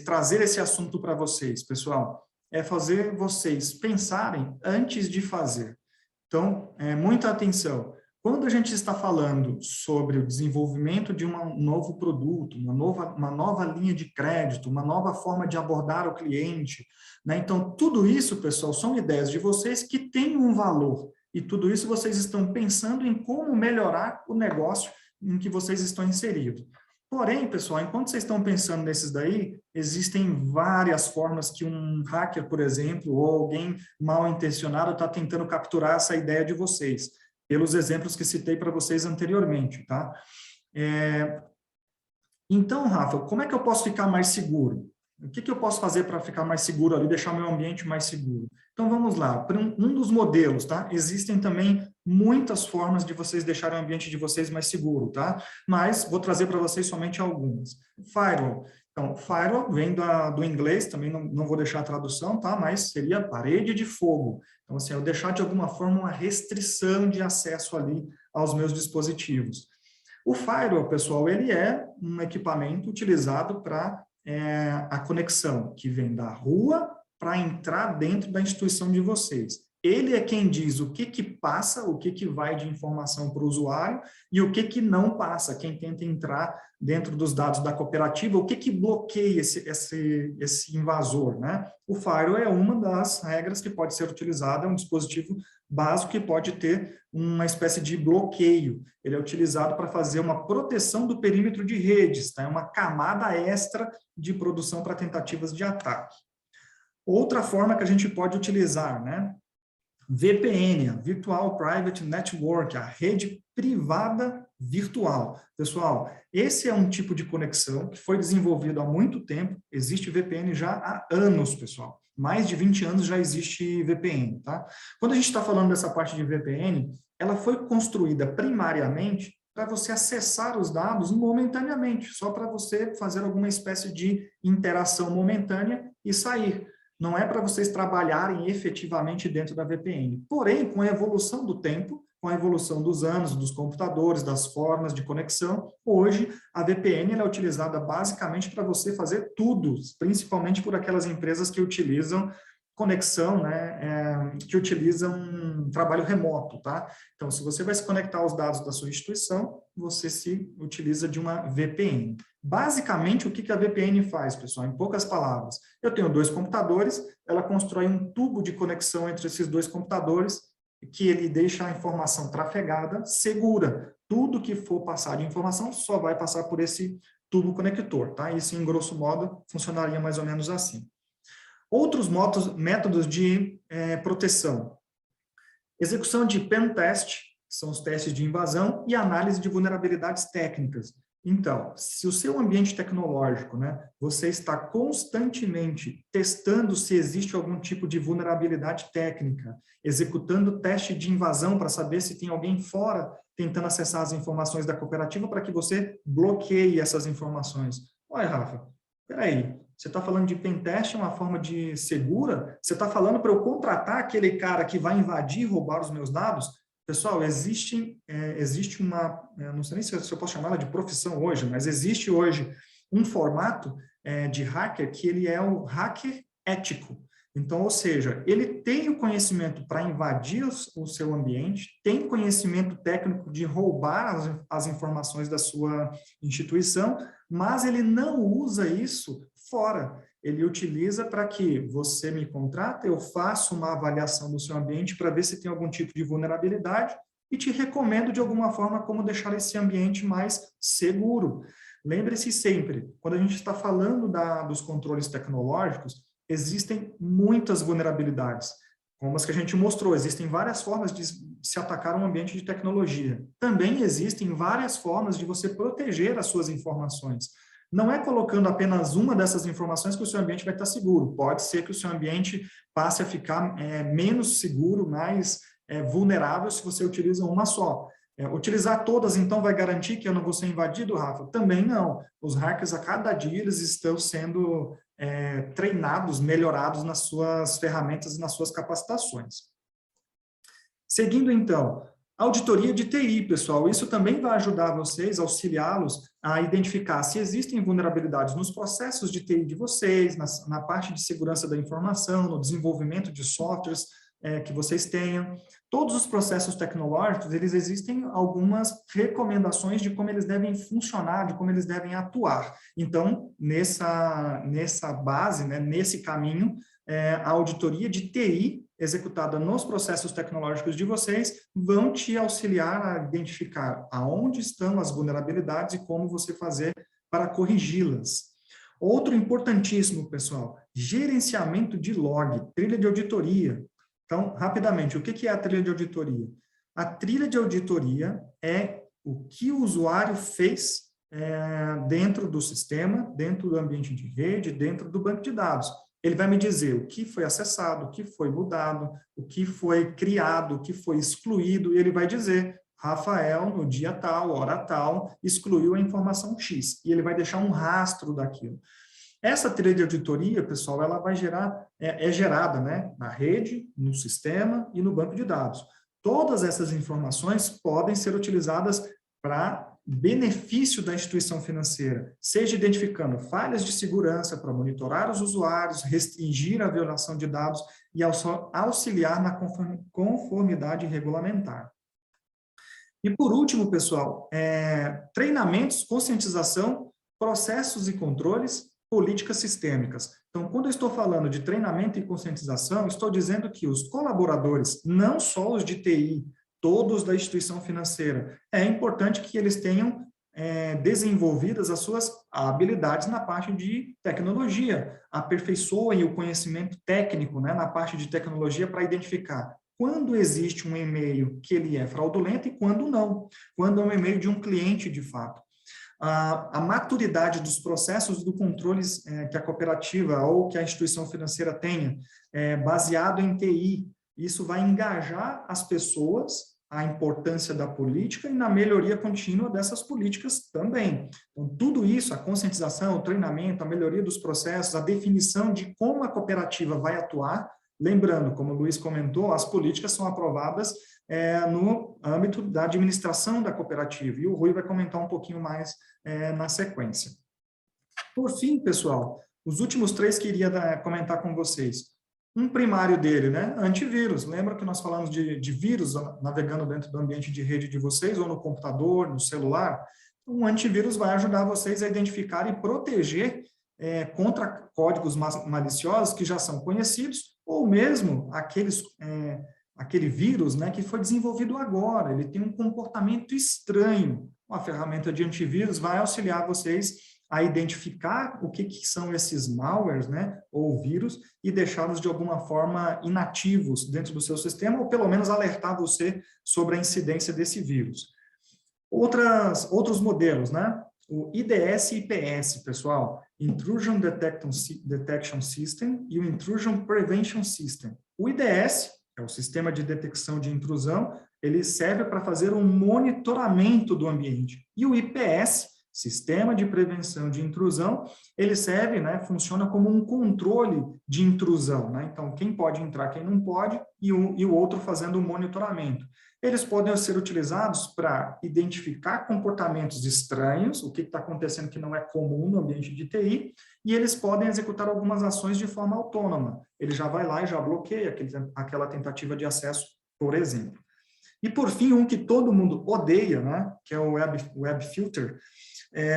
trazer esse assunto para vocês, pessoal? É fazer vocês pensarem antes de fazer. Então, muita atenção. Quando a gente está falando sobre o desenvolvimento de um novo produto, uma nova linha de crédito, uma nova forma de abordar o cliente, né? Então, tudo isso, pessoal, são ideias de vocês que têm um valor. E tudo isso vocês estão pensando em como melhorar o negócio em que vocês estão inseridos. Porém, pessoal, enquanto vocês estão pensando nesses daí, existem várias formas que um hacker, por exemplo, ou alguém mal intencionado está tentando capturar essa ideia de vocês, pelos exemplos que citei para vocês anteriormente, tá? Então, Rafa, como é que eu posso ficar mais seguro? O que eu posso fazer para ficar mais seguro ali, deixar meu ambiente mais seguro? Então, vamos lá. Para um dos modelos, tá? Existem também muitas formas de vocês deixarem o ambiente de vocês mais seguro, tá? Mas vou trazer para vocês somente algumas. Firewall. Então, firewall vem do inglês, também não vou deixar a tradução, tá? Mas seria parede de fogo. Então, assim, eu deixar de alguma forma uma restrição de acesso ali aos meus dispositivos. O firewall, pessoal, ele é um equipamento utilizado para a conexão que vem da rua para entrar dentro da instituição de vocês. Ele é quem diz o que passa, o que vai de informação para o usuário e o que não passa, quem tenta entrar dentro dos dados da cooperativa, o que bloqueia esse invasor, né? O firewall é uma das regras que pode ser utilizada, é um dispositivo básico que pode ter uma espécie de bloqueio. Ele é utilizado para fazer uma proteção do perímetro de redes, tá? É uma camada extra de produção para tentativas de ataque. Outra forma que a gente pode utilizar, né? VPN, a Virtual Private Network, a rede privada virtual. Pessoal, esse é um tipo de conexão que foi desenvolvido há muito tempo, existe VPN já há anos, pessoal. Mais de 20 anos já existe VPN, tá? Quando a gente está falando dessa parte de VPN, ela foi construída primariamente para você acessar os dados momentaneamente, só para você fazer alguma espécie de interação momentânea e sair. Não é para vocês trabalharem efetivamente dentro da VPN. Porém, com a evolução do tempo, com a evolução dos anos, dos computadores, das formas de conexão, hoje a VPN é utilizada basicamente para você fazer tudo, principalmente por aquelas empresas que utilizam conexão, né, que utilizam trabalho remoto, tá? Então, se você vai se conectar aos dados da sua instituição, você se utiliza de uma VPN. Basicamente, o que a VPN faz, pessoal? Em poucas palavras, eu tenho 2 computadores, ela constrói um tubo de conexão entre esses 2 computadores, que ele deixa a informação trafegada segura. Tudo que for passar de informação só vai passar por esse tubo conector, tá? Isso, em grosso modo, funcionaria mais ou menos assim. Outros métodos de proteção. Execução de pen test, que são os testes de invasão, e análise de vulnerabilidades técnicas. Então, se o seu ambiente tecnológico, né, você está constantemente testando se existe algum tipo de vulnerabilidade técnica, executando teste de invasão para saber se tem alguém fora tentando acessar as informações da cooperativa para que você bloqueie essas informações. Olha, Rafa, peraí, você está falando de pentest, uma forma de segura? Você está falando para eu contratar aquele cara que vai invadir e roubar os meus dados? Pessoal, existe uma, não sei nem se eu posso chamá-la de profissão hoje, mas existe hoje um formato de hacker que ele é o hacker ético. Então, ou seja, ele tem o conhecimento para invadir o seu ambiente, tem conhecimento técnico de roubar as informações da sua instituição, mas ele não usa isso fora. Ele utiliza para que você me contrate, eu faço uma avaliação do seu ambiente para ver se tem algum tipo de vulnerabilidade e te recomendo de alguma forma como deixar esse ambiente mais seguro. Lembre-se sempre, quando a gente está falando dos controles tecnológicos, existem muitas vulnerabilidades. Como as que a gente mostrou, existem várias formas de se atacar um ambiente de tecnologia. Também existem várias formas de você proteger as suas informações. Não é colocando apenas uma dessas informações que o seu ambiente vai estar seguro. Pode ser que o seu ambiente passe a ficar menos seguro, mais vulnerável se você utiliza uma só. Utilizar todas, então, vai garantir que eu não vou ser invadido, Rafa? Também não. Os hackers, a cada dia, eles estão sendo treinados, melhorados nas suas ferramentas e nas suas capacitações. Seguindo, então, auditoria de TI, pessoal. Isso também vai ajudar vocês, auxiliá-los a identificar se existem vulnerabilidades nos processos de TI de vocês, na parte de segurança da informação, no desenvolvimento de softwares que vocês tenham. Todos os processos tecnológicos, eles existem algumas recomendações de como eles devem funcionar, de como eles devem atuar. Então, nessa base, né, nesse caminho, a auditoria de TI executada nos processos tecnológicos de vocês vão te auxiliar a identificar aonde estão as vulnerabilidades e como você fazer para corrigi-las. Outro importantíssimo, pessoal, gerenciamento de log, trilha de auditoria. Então, rapidamente, o que é a trilha de auditoria? A trilha de auditoria é o que o usuário fez dentro do sistema, dentro do ambiente de rede, dentro do banco de dados. Ele vai me dizer o que foi acessado, o que foi mudado, o que foi criado, o que foi excluído, e ele vai dizer, Rafael, no dia tal, hora tal, excluiu a informação X, e ele vai deixar um rastro daquilo. Essa trilha de auditoria, pessoal, ela vai gerar, é gerada, né, na rede, no sistema e no banco de dados. Todas essas informações podem ser utilizadas para benefício da instituição financeira, seja identificando falhas de segurança para monitorar os usuários, restringir a violação de dados e auxiliar na conformidade regulamentar. E por último, pessoal, treinamentos, conscientização, processos e controles, políticas sistêmicas. Então, quando eu estou falando de treinamento e conscientização, estou dizendo que os colaboradores, não só os de TI, todos da instituição financeira, é importante que eles tenham desenvolvidas as suas habilidades na parte de tecnologia, aperfeiçoem o conhecimento técnico, né, na parte de tecnologia para identificar quando existe um e-mail que ele é fraudulento e quando não, quando é um e-mail de um cliente de fato. A maturidade dos processos do controles que a cooperativa ou que a instituição financeira tenha, baseado em TI, isso vai engajar as pessoas, a importância da política e na melhoria contínua dessas políticas também. Então, tudo isso, a conscientização, o treinamento, a melhoria dos processos, a definição de como a cooperativa vai atuar, lembrando, como o Luiz comentou, as políticas são aprovadas no âmbito da administração da cooperativa, e o Rui vai comentar um pouquinho mais na sequência. Por fim, pessoal, os últimos três que iria comentar com vocês. Um primário dele, né? Antivírus. Lembra que nós falamos de vírus navegando dentro do ambiente de rede de vocês, ou no computador, no celular? Um antivírus vai ajudar vocês a identificar e proteger contra códigos maliciosos que já são conhecidos, ou mesmo aquele vírus, né, que foi desenvolvido agora, ele tem um comportamento estranho. Uma ferramenta de antivírus vai auxiliar vocês a identificar o que são esses malwares, né, ou vírus, e deixá-los de alguma forma inativos dentro do seu sistema, ou pelo menos alertar você sobre a incidência desse vírus. Outros modelos, né? O IDS e IPS, pessoal, Intrusion Detection System e o Intrusion Prevention System. O IDS é o sistema de detecção de intrusão, ele serve para fazer um monitoramento do ambiente. E o IPS, Sistema de Prevenção de Intrusão, ele serve, né, funciona como um controle de intrusão, né? Então, quem pode entrar, quem não pode, e o outro fazendo o monitoramento. Eles podem ser utilizados para identificar comportamentos estranhos, o que está acontecendo que não é comum no ambiente de TI, e eles podem executar algumas ações de forma autônoma. Ele já vai lá e já bloqueia aquela tentativa de acesso, por exemplo. E, por fim, um que todo mundo odeia, né, que é o Web Filter,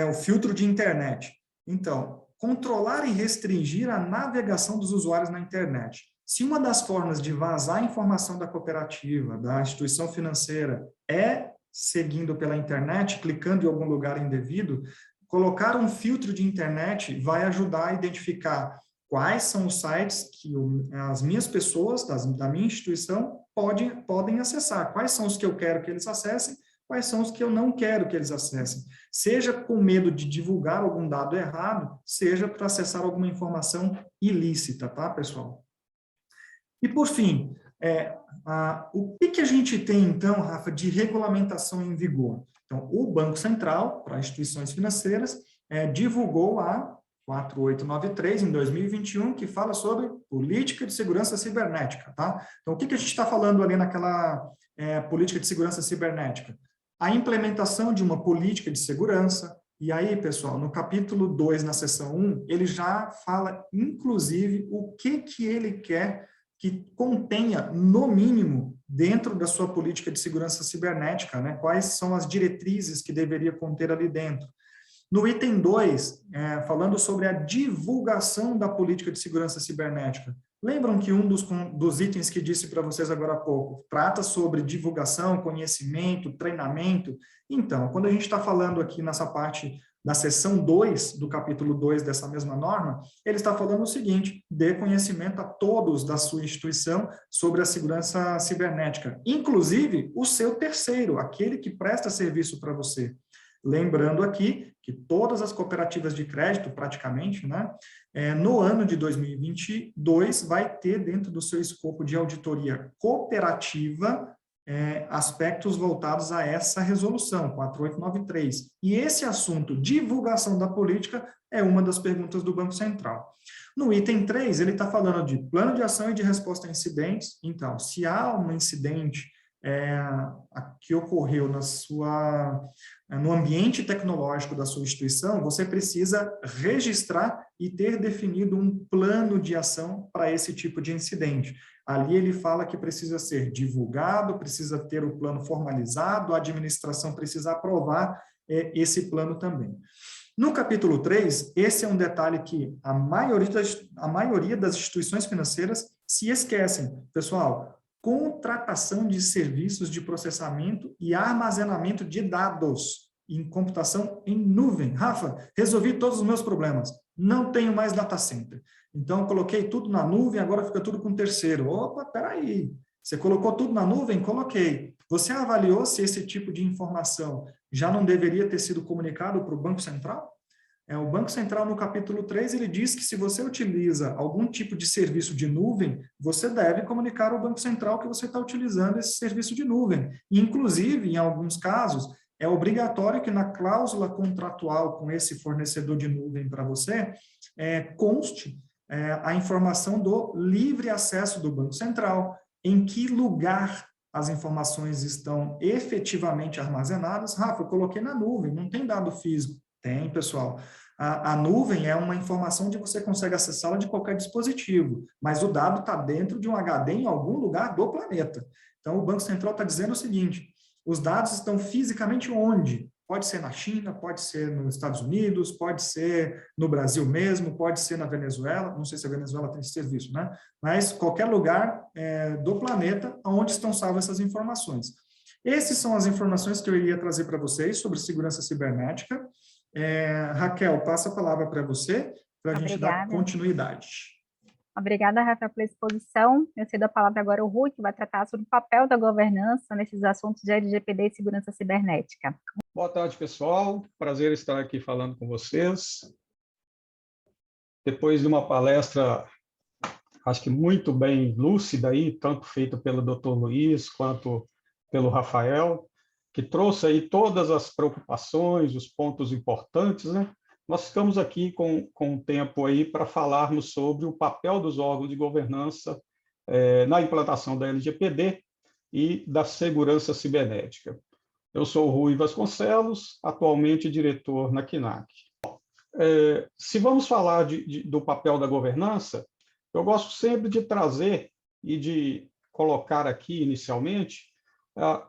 o filtro de internet. Então, controlar e restringir a navegação dos usuários na internet. Se uma das formas de vazar a informação da cooperativa, da instituição financeira, é seguindo pela internet, clicando em algum lugar indevido, colocar um filtro de internet vai ajudar a identificar quais são os sites que as minhas pessoas da minha instituição podem acessar, quais são os que eu quero que eles acessem, quais são os que eu não quero que eles acessem, seja com medo de divulgar algum dado errado, seja para acessar alguma informação ilícita, tá, pessoal? E, por fim, o que a gente tem, então, Rafa, de regulamentação em vigor? Então, o Banco Central, para instituições financeiras, divulgou a 4893, em 2021, que fala sobre política de segurança cibernética, tá? Então, o que a gente está falando ali naquela política de segurança cibernética? A implementação de uma política de segurança, e aí, pessoal, no capítulo 2, na seção 1, ele já fala, inclusive, o que ele quer que contenha, no mínimo, dentro da sua política de segurança cibernética, né? Quais são as diretrizes que deveria conter ali dentro. No item 2, falando sobre a divulgação da política de segurança cibernética, lembram que um dos itens que disse para vocês agora há pouco trata sobre divulgação, conhecimento, treinamento? Então, quando a gente está falando aqui nessa parte da seção 2 do capítulo 2 dessa mesma norma, ele está falando o seguinte: dê conhecimento a todos da sua instituição sobre a segurança cibernética, inclusive o seu terceiro, aquele que presta serviço para você. Lembrando aqui que todas as cooperativas de crédito, praticamente, né, no ano de 2022, vai ter dentro do seu escopo de auditoria cooperativa aspectos voltados a essa resolução, 4893. E esse assunto, divulgação da política, é uma das perguntas do Banco Central. No item 3, ele está falando de plano de ação e de resposta a incidentes. Então, se há um incidente que ocorreu no ambiente tecnológico da sua instituição, você precisa registrar e ter definido um plano de ação para esse tipo de incidente. Ali ele fala que precisa ser divulgado, precisa ter o plano formalizado, a administração precisa aprovar esse plano também. No capítulo 3, esse é um detalhe que a maioria das instituições financeiras se esquecem. Pessoal, contratação de serviços de processamento e armazenamento de dados em computação em nuvem. Rafa, resolvi todos os meus problemas. Não tenho mais data center. Então, coloquei tudo na nuvem, agora fica tudo com terceiro. Opa, peraí. Você colocou tudo na nuvem? Coloquei. Você avaliou se esse tipo de informação já não deveria ter sido comunicado para o Banco Central? O Banco Central, no capítulo 3, ele diz que se você utiliza algum tipo de serviço de nuvem, você deve comunicar ao Banco Central que você está utilizando esse serviço de nuvem. E, inclusive, em alguns casos, é obrigatório que na cláusula contratual com esse fornecedor de nuvem para você, conste a informação do livre acesso do Banco Central, em que lugar as informações estão efetivamente armazenadas. Rafa, eu coloquei na nuvem, não tem dado físico. Tem, pessoal. A nuvem é uma informação onde você consegue acessá-la de qualquer dispositivo, mas o dado está dentro de um HD em algum lugar do planeta. Então, o Banco Central está dizendo o seguinte: os dados estão fisicamente onde? Pode ser na China, pode ser nos Estados Unidos, pode ser no Brasil mesmo, pode ser na Venezuela, não sei se a Venezuela tem esse serviço, né? Mas qualquer lugar do planeta onde estão salvas essas informações. Essas são as informações que eu iria trazer para vocês sobre segurança cibernética. Raquel, passa a palavra para você, para a gente dar continuidade. Obrigada, Rafael, pela exposição. Eu cedo a palavra agora ao Rui, que vai tratar sobre o papel da governança nesses assuntos de LGPD e segurança cibernética. Boa tarde, pessoal. Prazer estar aqui falando com vocês. Depois de uma palestra, acho que muito bem lúcida, aí, tanto feita pelo Dr. Luiz quanto pelo Rafael, que trouxe aí todas as preocupações, os pontos importantes, né? Nós ficamos aqui com tempo aí para falarmos sobre o papel dos órgãos de governança na implantação da LGPD e da segurança cibernética. Eu sou o Rui Vasconcelos, atualmente diretor na KNAC. Se vamos falar do papel da governança, eu gosto sempre de trazer e de colocar aqui inicialmente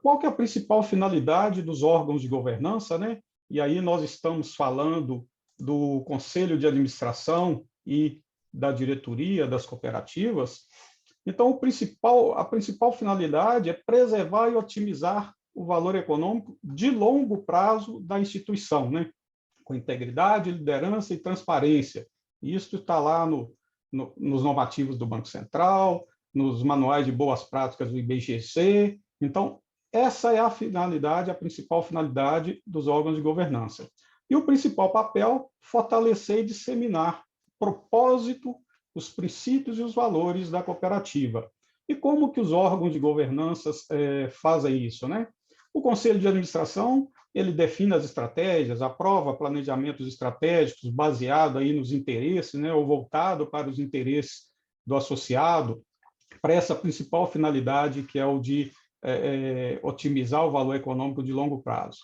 qual que é a principal finalidade dos órgãos de governança, né? E aí nós estamos falando do Conselho de Administração e da diretoria das cooperativas. Então, a principal finalidade é preservar e otimizar o valor econômico de longo prazo da instituição, né? com integridade, liderança e transparência. Isso está lá nos normativos do Banco Central, nos manuais de boas práticas do IBGC. Então, essa é a finalidade, a principal finalidade dos órgãos de governança. E o principal papel, fortalecer e disseminar o propósito, os princípios e os valores da cooperativa. E como que os órgãos de governança fazem isso, né? O Conselho de Administração, ele define as estratégias, aprova planejamentos estratégicos baseado aí nos interesses, né, ou voltado para os interesses do associado, para essa principal finalidade, que é o de otimizar o valor econômico de longo prazo.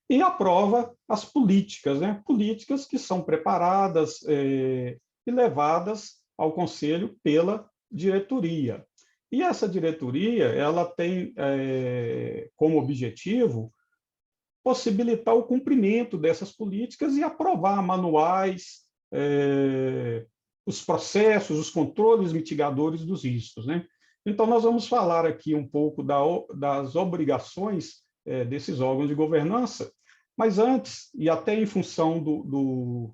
E aprova as políticas, né? Políticas que são preparadas e levadas ao Conselho pela diretoria. E essa diretoria, ela tem como objetivo possibilitar o cumprimento dessas políticas e aprovar manuais, os processos, os controles mitigadores dos riscos, né? Então, nós vamos falar aqui um pouco das obrigações desses órgãos de governança, mas antes, e até em função do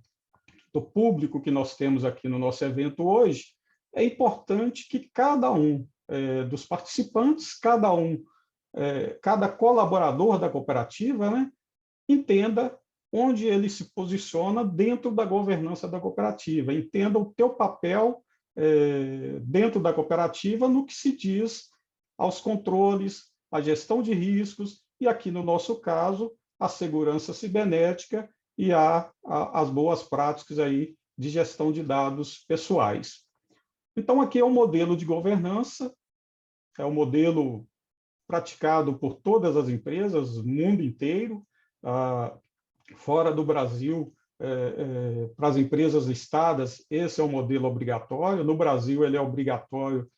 público que nós temos aqui no nosso evento hoje, é importante que cada um dos participantes, cada colaborador da cooperativa, né, entenda onde ele se posiciona dentro da governança da cooperativa, entenda o teu papel dentro da cooperativa no que se diz aos controles, à gestão de riscos e, aqui no nosso caso, a segurança cibernética e as boas práticas aí de gestão de dados pessoais. Então, aqui é o modelo de governança, é o modelo praticado por todas as empresas, no mundo inteiro, fora do Brasil, para as empresas listadas, esse é o modelo obrigatório. No Brasil, ele é obrigatório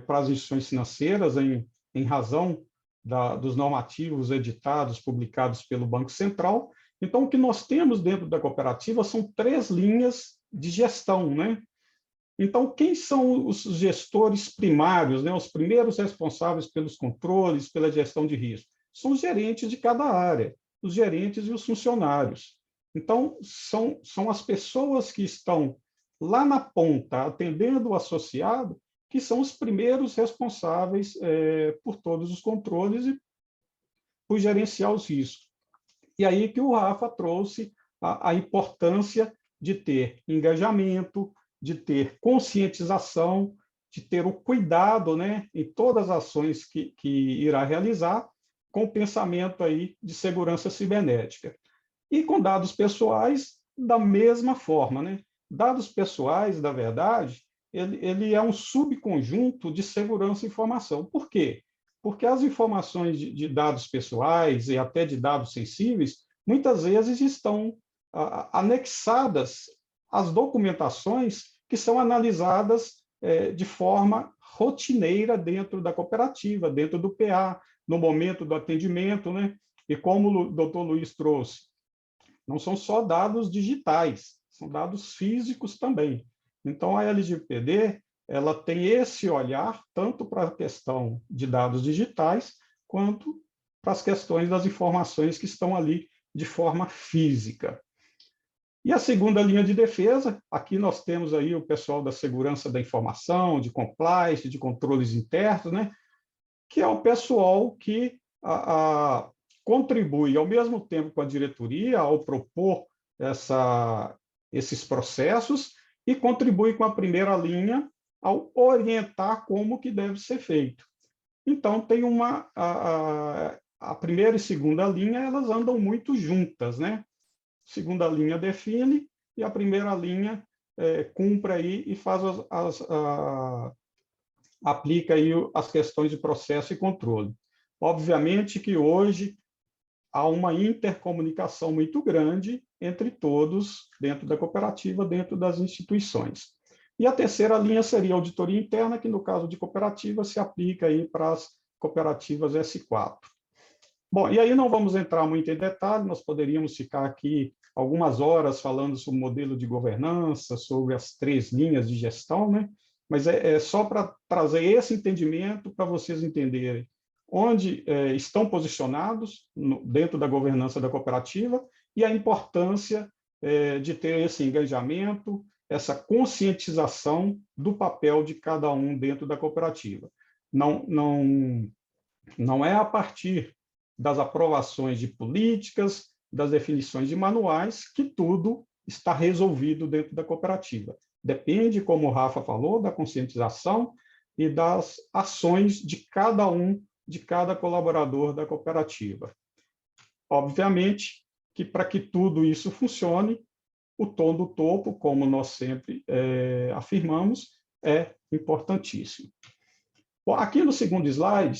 para as instituições financeiras, em razão dos normativos editados, publicados pelo Banco Central. Então, o que nós temos dentro da cooperativa são 3 linhas de gestão, né? Então, quem são os gestores primários, né? Os primeiros responsáveis pelos controles, pela gestão de risco? São os gerentes de cada área, os gerentes e os funcionários. Então, são as pessoas que estão lá na ponta, atendendo o associado, que são os primeiros responsáveis por todos os controles e por gerenciar os riscos. E aí que o Rafa trouxe a importância de ter engajamento, de ter conscientização, de ter o cuidado, né, em todas as ações que irá realizar, com o pensamento aí de segurança cibernética. E com dados pessoais, da mesma forma, né? Dados pessoais, na verdade, ele é um subconjunto de segurança e informação. Por quê? Porque as informações de dados pessoais e até de dados sensíveis, muitas vezes estão anexadas às documentações que são analisadas de forma rotineira dentro da cooperativa, dentro do PA, no momento do atendimento, né? E como o doutor Luiz trouxe, não são só dados digitais, são dados físicos também. Então, a LGPD, ela tem esse olhar tanto para a questão de dados digitais, quanto para as questões das informações que estão ali de forma física. E a segunda linha de defesa, aqui nós temos aí o pessoal da segurança da informação, de compliance, de controles internos, né? Que é o pessoal que contribui ao mesmo tempo com a diretoria ao propor esses processos e contribui com a primeira linha ao orientar como que deve ser feito. Então, tem a primeira e segunda linha, elas andam muito juntas, né? A segunda linha define e a primeira linha cumpre aí e faz aplica aí as questões de processo e controle. Obviamente que hoje há uma intercomunicação muito grande entre todos dentro da cooperativa, dentro das instituições. E a terceira linha seria a auditoria interna, que no caso de cooperativa se aplica aí para as cooperativas S4. Bom, e aí não vamos entrar muito em detalhe, nós poderíamos ficar aqui algumas horas falando sobre o modelo de governança, sobre as 3 linhas de gestão, né? Mas é só para trazer esse entendimento para vocês entenderem onde estão posicionados dentro da governança da cooperativa e a importância de ter esse engajamento, essa conscientização do papel de cada um dentro da cooperativa. Não é a partir das aprovações de políticas, das definições de manuais, que tudo está resolvido dentro da cooperativa. Depende, como o Rafa falou, da conscientização e das ações de cada um, de cada colaborador da cooperativa. Obviamente que, para que tudo isso funcione, o tom do topo, como nós sempre afirmamos, é importantíssimo. Bom, aqui no segundo slide,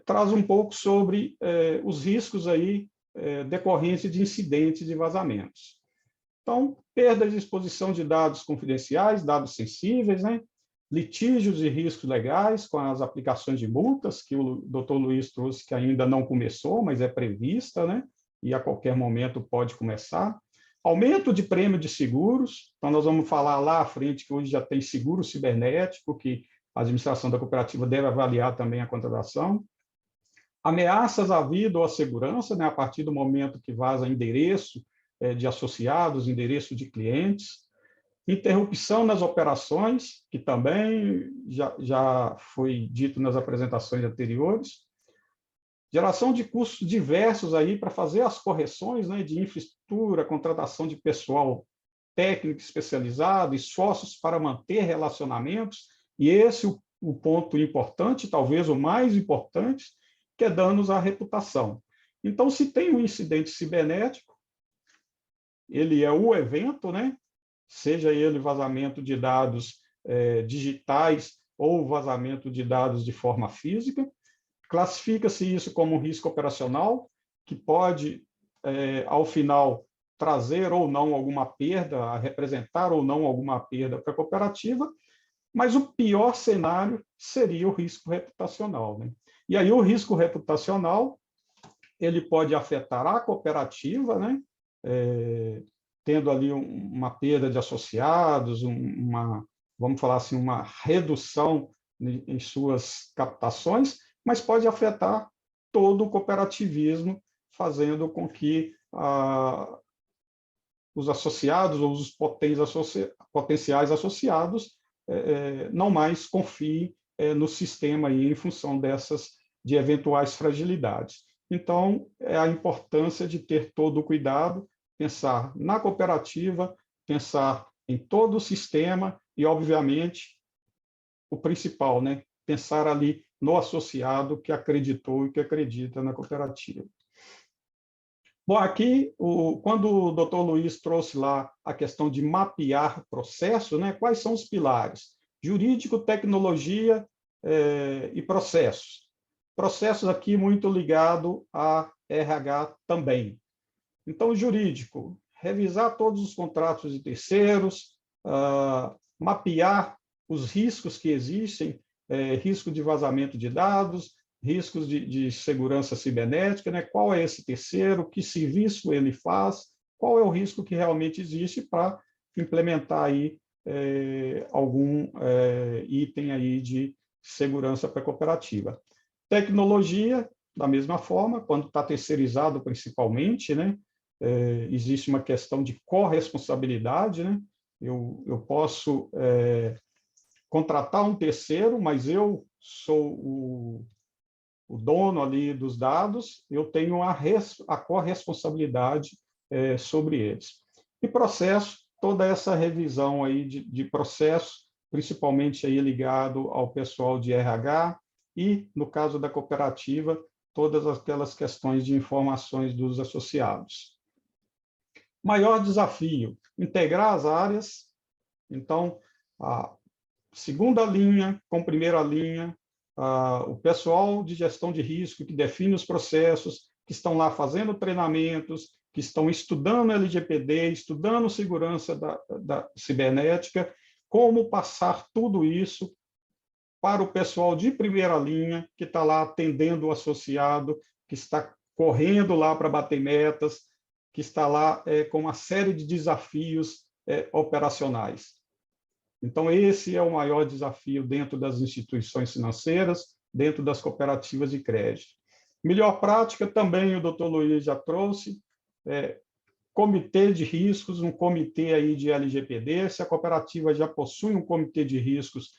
traz um pouco sobre os riscos aí, decorrentes de incidentes de vazamentos. Então, perda de exposição de dados confidenciais, dados sensíveis, né? Litígios e riscos legais com as aplicações de multas, que o Dr. Luiz trouxe, que ainda não começou, mas é prevista, né? E a qualquer momento pode começar. Aumento de prêmio de seguros, então nós vamos falar lá à frente que hoje já tem seguro cibernético, que a administração da cooperativa deve avaliar também a contratação. Ameaças à vida ou à segurança, né, a partir do momento que vaza endereço de associados, endereço de clientes. Interrupção nas operações, que também já foi dito nas apresentações anteriores. Geração de custos diversos aí para fazer as correções, né, de infraestrutura, contratação de pessoal técnico especializado, esforços para manter relacionamentos, e esse é o ponto importante, talvez o mais importante, que é danos à reputação. Então, se tem um incidente cibernético, ele é o evento, né? Seja ele vazamento de dados digitais ou vazamento de dados de forma física, classifica-se isso como um risco operacional, que pode, ao final, trazer ou não alguma perda, representar ou não alguma perda para a cooperativa, mas o pior cenário seria o risco reputacional, né? E aí o risco reputacional, ele pode afetar a cooperativa, né? Tendo ali uma perda de associados, vamos falar assim, uma redução em suas captações, mas pode afetar todo o cooperativismo, fazendo com que os associados ou os potenciais associados não mais confiem no sistema aí, em função de eventuais fragilidades. Então, é a importância de ter todo o cuidado, pensar na cooperativa, pensar em todo o sistema e, obviamente, o principal, né? Pensar ali no associado que acreditou e que acredita na cooperativa. Bom, aqui, quando o Dr. Luiz trouxe lá a questão de mapear processo, né? Quais são os pilares? Jurídico, tecnologia e processos. Processos aqui muito ligado a RH também. Então, jurídico, revisar todos os contratos de terceiros, mapear os riscos que existem, risco de vazamento de dados, riscos de segurança cibernética, né? Qual é esse terceiro, que serviço ele faz, qual é o risco que realmente existe para implementar aí algum item aí de segurança para a cooperativa. Tecnologia, da mesma forma, quando está terceirizado principalmente, né? Existe uma questão de corresponsabilidade, né? Eu posso contratar um terceiro, mas eu sou o dono ali dos dados, eu tenho a corresponsabilidade sobre eles. E processo, toda essa revisão aí de processo, principalmente aí ligado ao pessoal de RH e, no caso da cooperativa, todas aquelas questões de informações dos associados. Maior desafio, integrar as áreas. Então, a segunda linha com primeira linha, o pessoal de gestão de risco que define os processos, que estão lá fazendo treinamentos, que estão estudando LGPD, estudando segurança da cibernética, como passar tudo isso para o pessoal de primeira linha, que está lá atendendo o associado, que está correndo lá para bater metas, que está lá com uma série de desafios operacionais. Então, esse é o maior desafio dentro das instituições financeiras, dentro das cooperativas de crédito. Melhor prática também o Dr. Luiz já trouxe, comitê de riscos, um comitê aí de LGPD. Se a cooperativa já possui um comitê de riscos,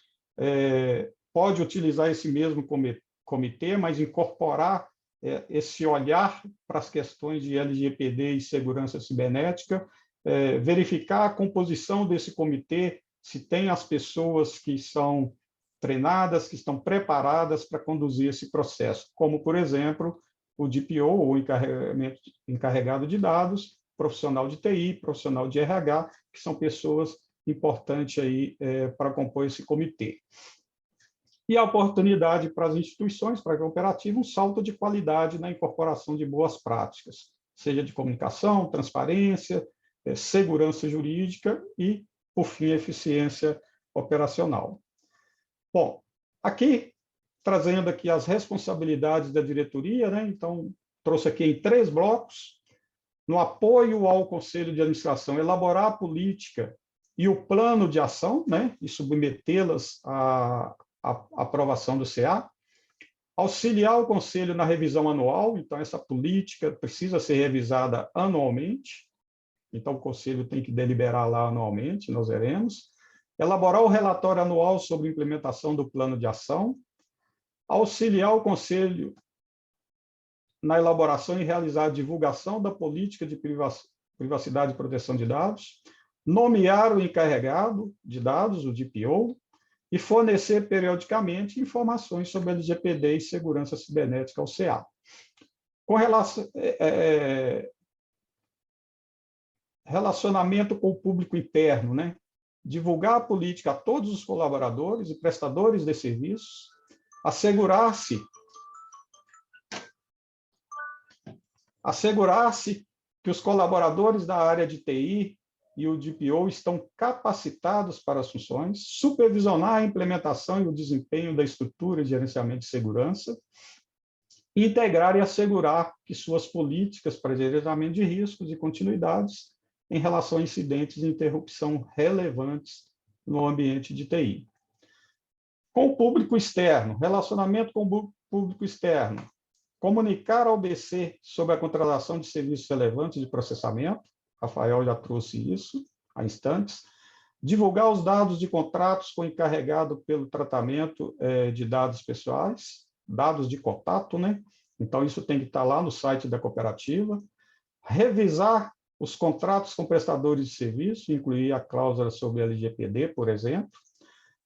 pode utilizar esse mesmo comitê, mas incorporar esse olhar para as questões de LGPD e segurança cibernética, verificar a composição desse comitê, se tem as pessoas que são treinadas, que estão preparadas para conduzir esse processo, como, por exemplo, o DPO, ou encarregado de dados, profissional de TI, profissional de RH, que são pessoas importantes aí, para compor esse comitê. E a oportunidade para as instituições, para a cooperativa, um salto de qualidade na incorporação de boas práticas, seja de comunicação, transparência, segurança jurídica e, por fim, eficiência operacional. Bom, aqui, trazendo aqui as responsabilidades da diretoria, né? Então, trouxe aqui em 3 blocos. No apoio ao Conselho de Administração, elaborar a política e o plano de ação, né? E submetê-las à aprovação do CA. Auxiliar o Conselho na revisão anual, então essa política precisa ser revisada anualmente, então o Conselho tem que deliberar lá anualmente, nós veremos. Elaborar o relatório anual sobre a implementação do plano de ação, auxiliar o Conselho na elaboração e realizar a divulgação da política de privacidade e proteção de dados, nomear o encarregado de dados, o DPO, e fornecer periodicamente informações sobre LGPD e segurança cibernética ao CA. Com relacionamento com o público interno, né? Divulgar a política a todos os colaboradores e prestadores de serviços, assegurar-se que os colaboradores da área de TI e o DPO estão capacitados para as funções, supervisionar a implementação e o desempenho da estrutura de gerenciamento de segurança, integrar e assegurar que suas políticas para gerenciamento de riscos e continuidades em relação a incidentes de interrupção relevantes no ambiente de TI. Com o público externo, relacionamento com o público externo, comunicar ao BC sobre a contratação de serviços relevantes de processamento, Rafael já trouxe isso há instantes, divulgar os dados de contratos com o encarregado pelo tratamento de dados pessoais, dados de contato, né? Então, isso tem que estar lá no site da cooperativa, revisar os contratos com prestadores de serviço, incluir a cláusula sobre LGPD, por exemplo,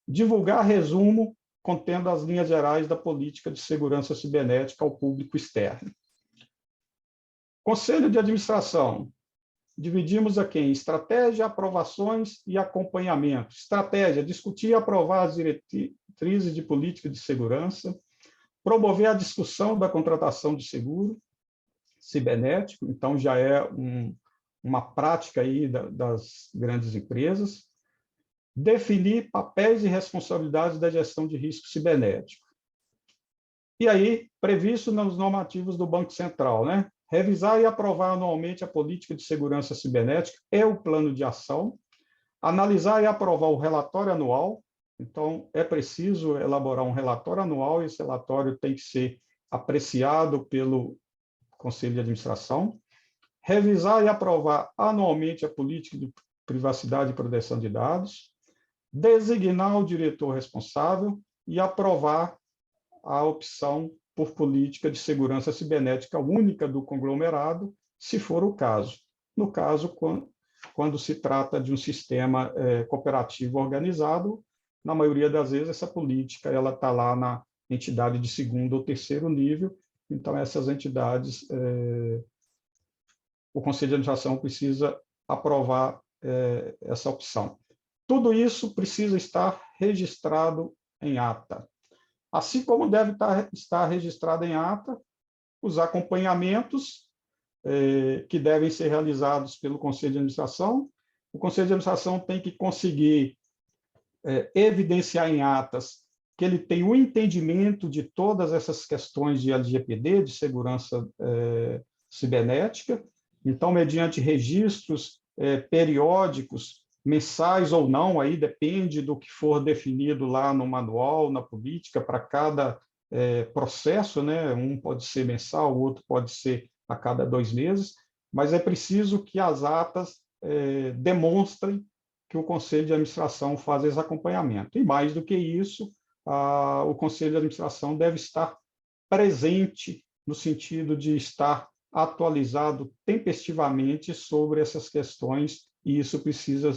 divulgar resumo contendo as linhas gerais da política de segurança cibernética ao público externo. Conselho de Administração. Dividimos aqui em estratégia, aprovações e acompanhamento. Estratégia, discutir e aprovar as diretrizes de política de segurança, promover a discussão da contratação de seguro cibernético, então já é uma prática aí das grandes empresas, definir papéis e responsabilidades da gestão de risco cibernético. E aí, previsto nos normativos do Banco Central, né? Revisar e aprovar anualmente a política de segurança cibernética e o plano de ação, analisar e aprovar o relatório anual, então é preciso elaborar um relatório anual e esse relatório tem que ser apreciado pelo Conselho de Administração, revisar e aprovar anualmente a política de privacidade e proteção de dados, designar o diretor responsável e aprovar a opção por política de segurança cibernética única do conglomerado, se for o caso. No caso, quando se trata de um sistema cooperativo organizado, na maioria das vezes essa política ela está lá na entidade de segundo ou terceiro nível, então essas entidades, o Conselho de Administração precisa aprovar essa opção. Tudo isso precisa estar registrado em ata. Assim como deve estar registrado em ata os acompanhamentos que devem ser realizados pelo Conselho de Administração. O Conselho de Administração tem que conseguir evidenciar em atas que ele tem o entendimento de todas essas questões de LGPD, de segurança cibernética. Então, mediante registros periódicos, mensais ou não, aí depende do que for definido lá no manual, na política, para cada processo, né? Um pode ser mensal, o outro pode ser a cada 2 meses. mas é preciso que as atas demonstrem que o Conselho de Administração faz esse acompanhamento. E, mais do que isso, o Conselho de Administração deve estar presente no sentido de estar atualizado tempestivamente sobre essas questões, e isso precisa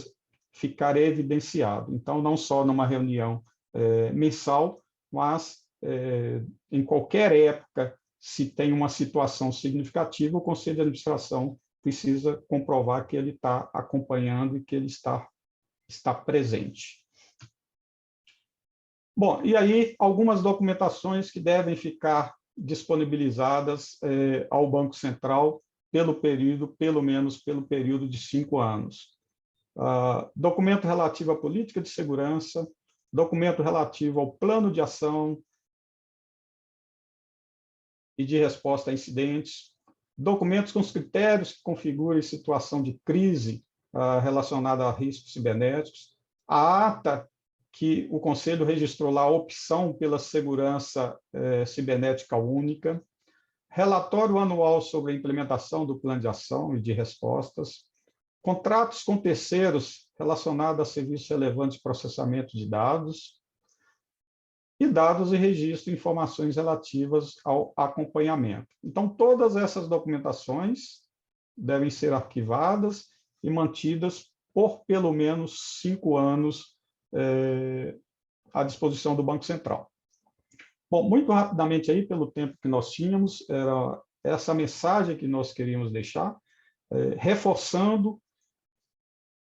ficar evidenciado. Então, não só numa reunião mensal, mas em qualquer época, se tem uma situação significativa, o Conselho de Administração precisa comprovar que ele está acompanhando e que ele está presente. Bom, e aí algumas documentações que devem ficar disponibilizadas ao Banco Central pelo menos pelo período de 5 anos. Documento relativo à política de segurança, documento relativo ao plano de ação e de resposta a incidentes, documentos com os critérios que configurem situação de crise relacionada a riscos cibernéticos, a ata que o Conselho registrou lá a opção pela segurança cibernética única, relatório anual sobre a implementação do plano de ação e de respostas, contratos com terceiros relacionados a serviços relevantes de processamento de dados, e dados e registro de informações relativas ao acompanhamento. Então, todas essas documentações devem ser arquivadas e mantidas por pelo menos 5 anos à disposição do Banco Central. Bom, muito rapidamente aí, pelo tempo que nós tínhamos, era essa mensagem que nós queríamos deixar, reforçando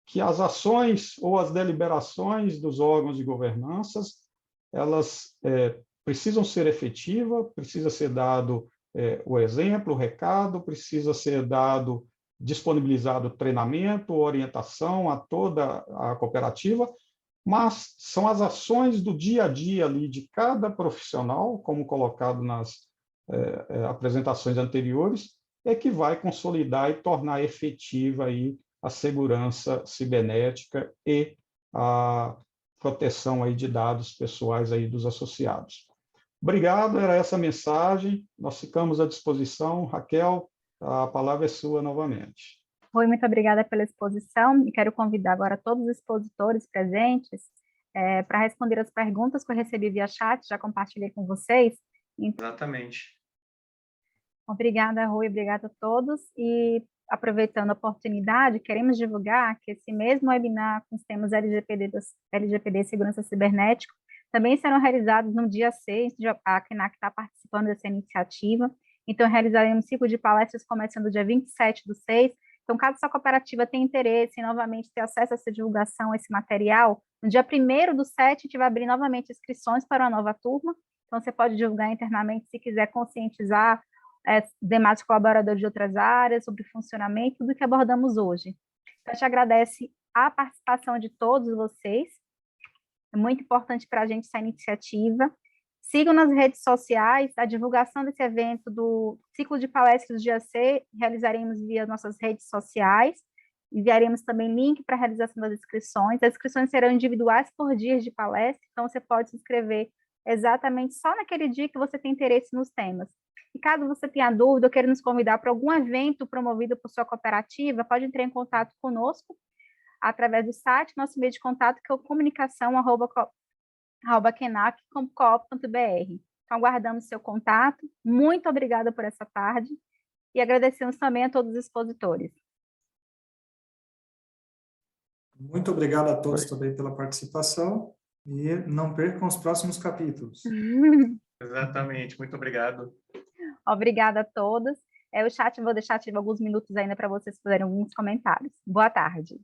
que as ações ou as deliberações dos órgãos de governanças, elas precisam ser efetivas, precisa ser dado o exemplo, o recado, precisa ser dado, disponibilizado treinamento, orientação a toda a cooperativa, mas são as ações do dia a dia ali de cada profissional, como colocado nas apresentações anteriores, que vai consolidar e tornar efetiva aí a segurança cibernética e a proteção aí de dados pessoais aí dos associados. Obrigado, era essa a mensagem. Nós ficamos à disposição. Raquel, a palavra é sua novamente. Rui, muito obrigada pela exposição e quero convidar agora todos os expositores presentes para responder as perguntas que eu recebi via chat, já compartilhei com vocês. Exatamente. Obrigada, Rui, obrigada a todos. E, aproveitando a oportunidade, queremos divulgar que esse mesmo webinar com os temas LGPD e Segurança Cibernética também serão realizados no dia 6, a CNAC está participando dessa iniciativa, então realizaremos um ciclo de palestras começando dia 27/6. Então, caso sua cooperativa tenha interesse em novamente ter acesso a essa divulgação, a esse material, no dia 1º/7, a gente vai abrir novamente inscrições para uma nova turma, então você pode divulgar internamente se quiser conscientizar demais colaboradores de outras áreas sobre o funcionamento, tudo que abordamos hoje. Então, a gente agradece a participação de todos vocês, é muito importante para a gente essa iniciativa. Sigam nas redes sociais a divulgação desse evento do ciclo de palestras do dia C, realizaremos via nossas redes sociais, enviaremos também link para a realização das inscrições. As inscrições serão individuais por dias de palestra, então você pode se inscrever exatamente só naquele dia que você tem interesse nos temas. E caso você tenha dúvida ou queira nos convidar para algum evento promovido por sua cooperativa, pode entrar em contato conosco através do site, nosso meio de contato, que é o comunicação@kenac.coop.br. Então, aguardamos seu contato. Muito obrigada por essa tarde e agradecemos também a todos os expositores. Muito obrigado a todos também pela participação e não percam os próximos capítulos. Exatamente, muito obrigado. Obrigada a todos. O chat, vou deixar ativo alguns minutos ainda para vocês fazerem alguns comentários. Boa tarde.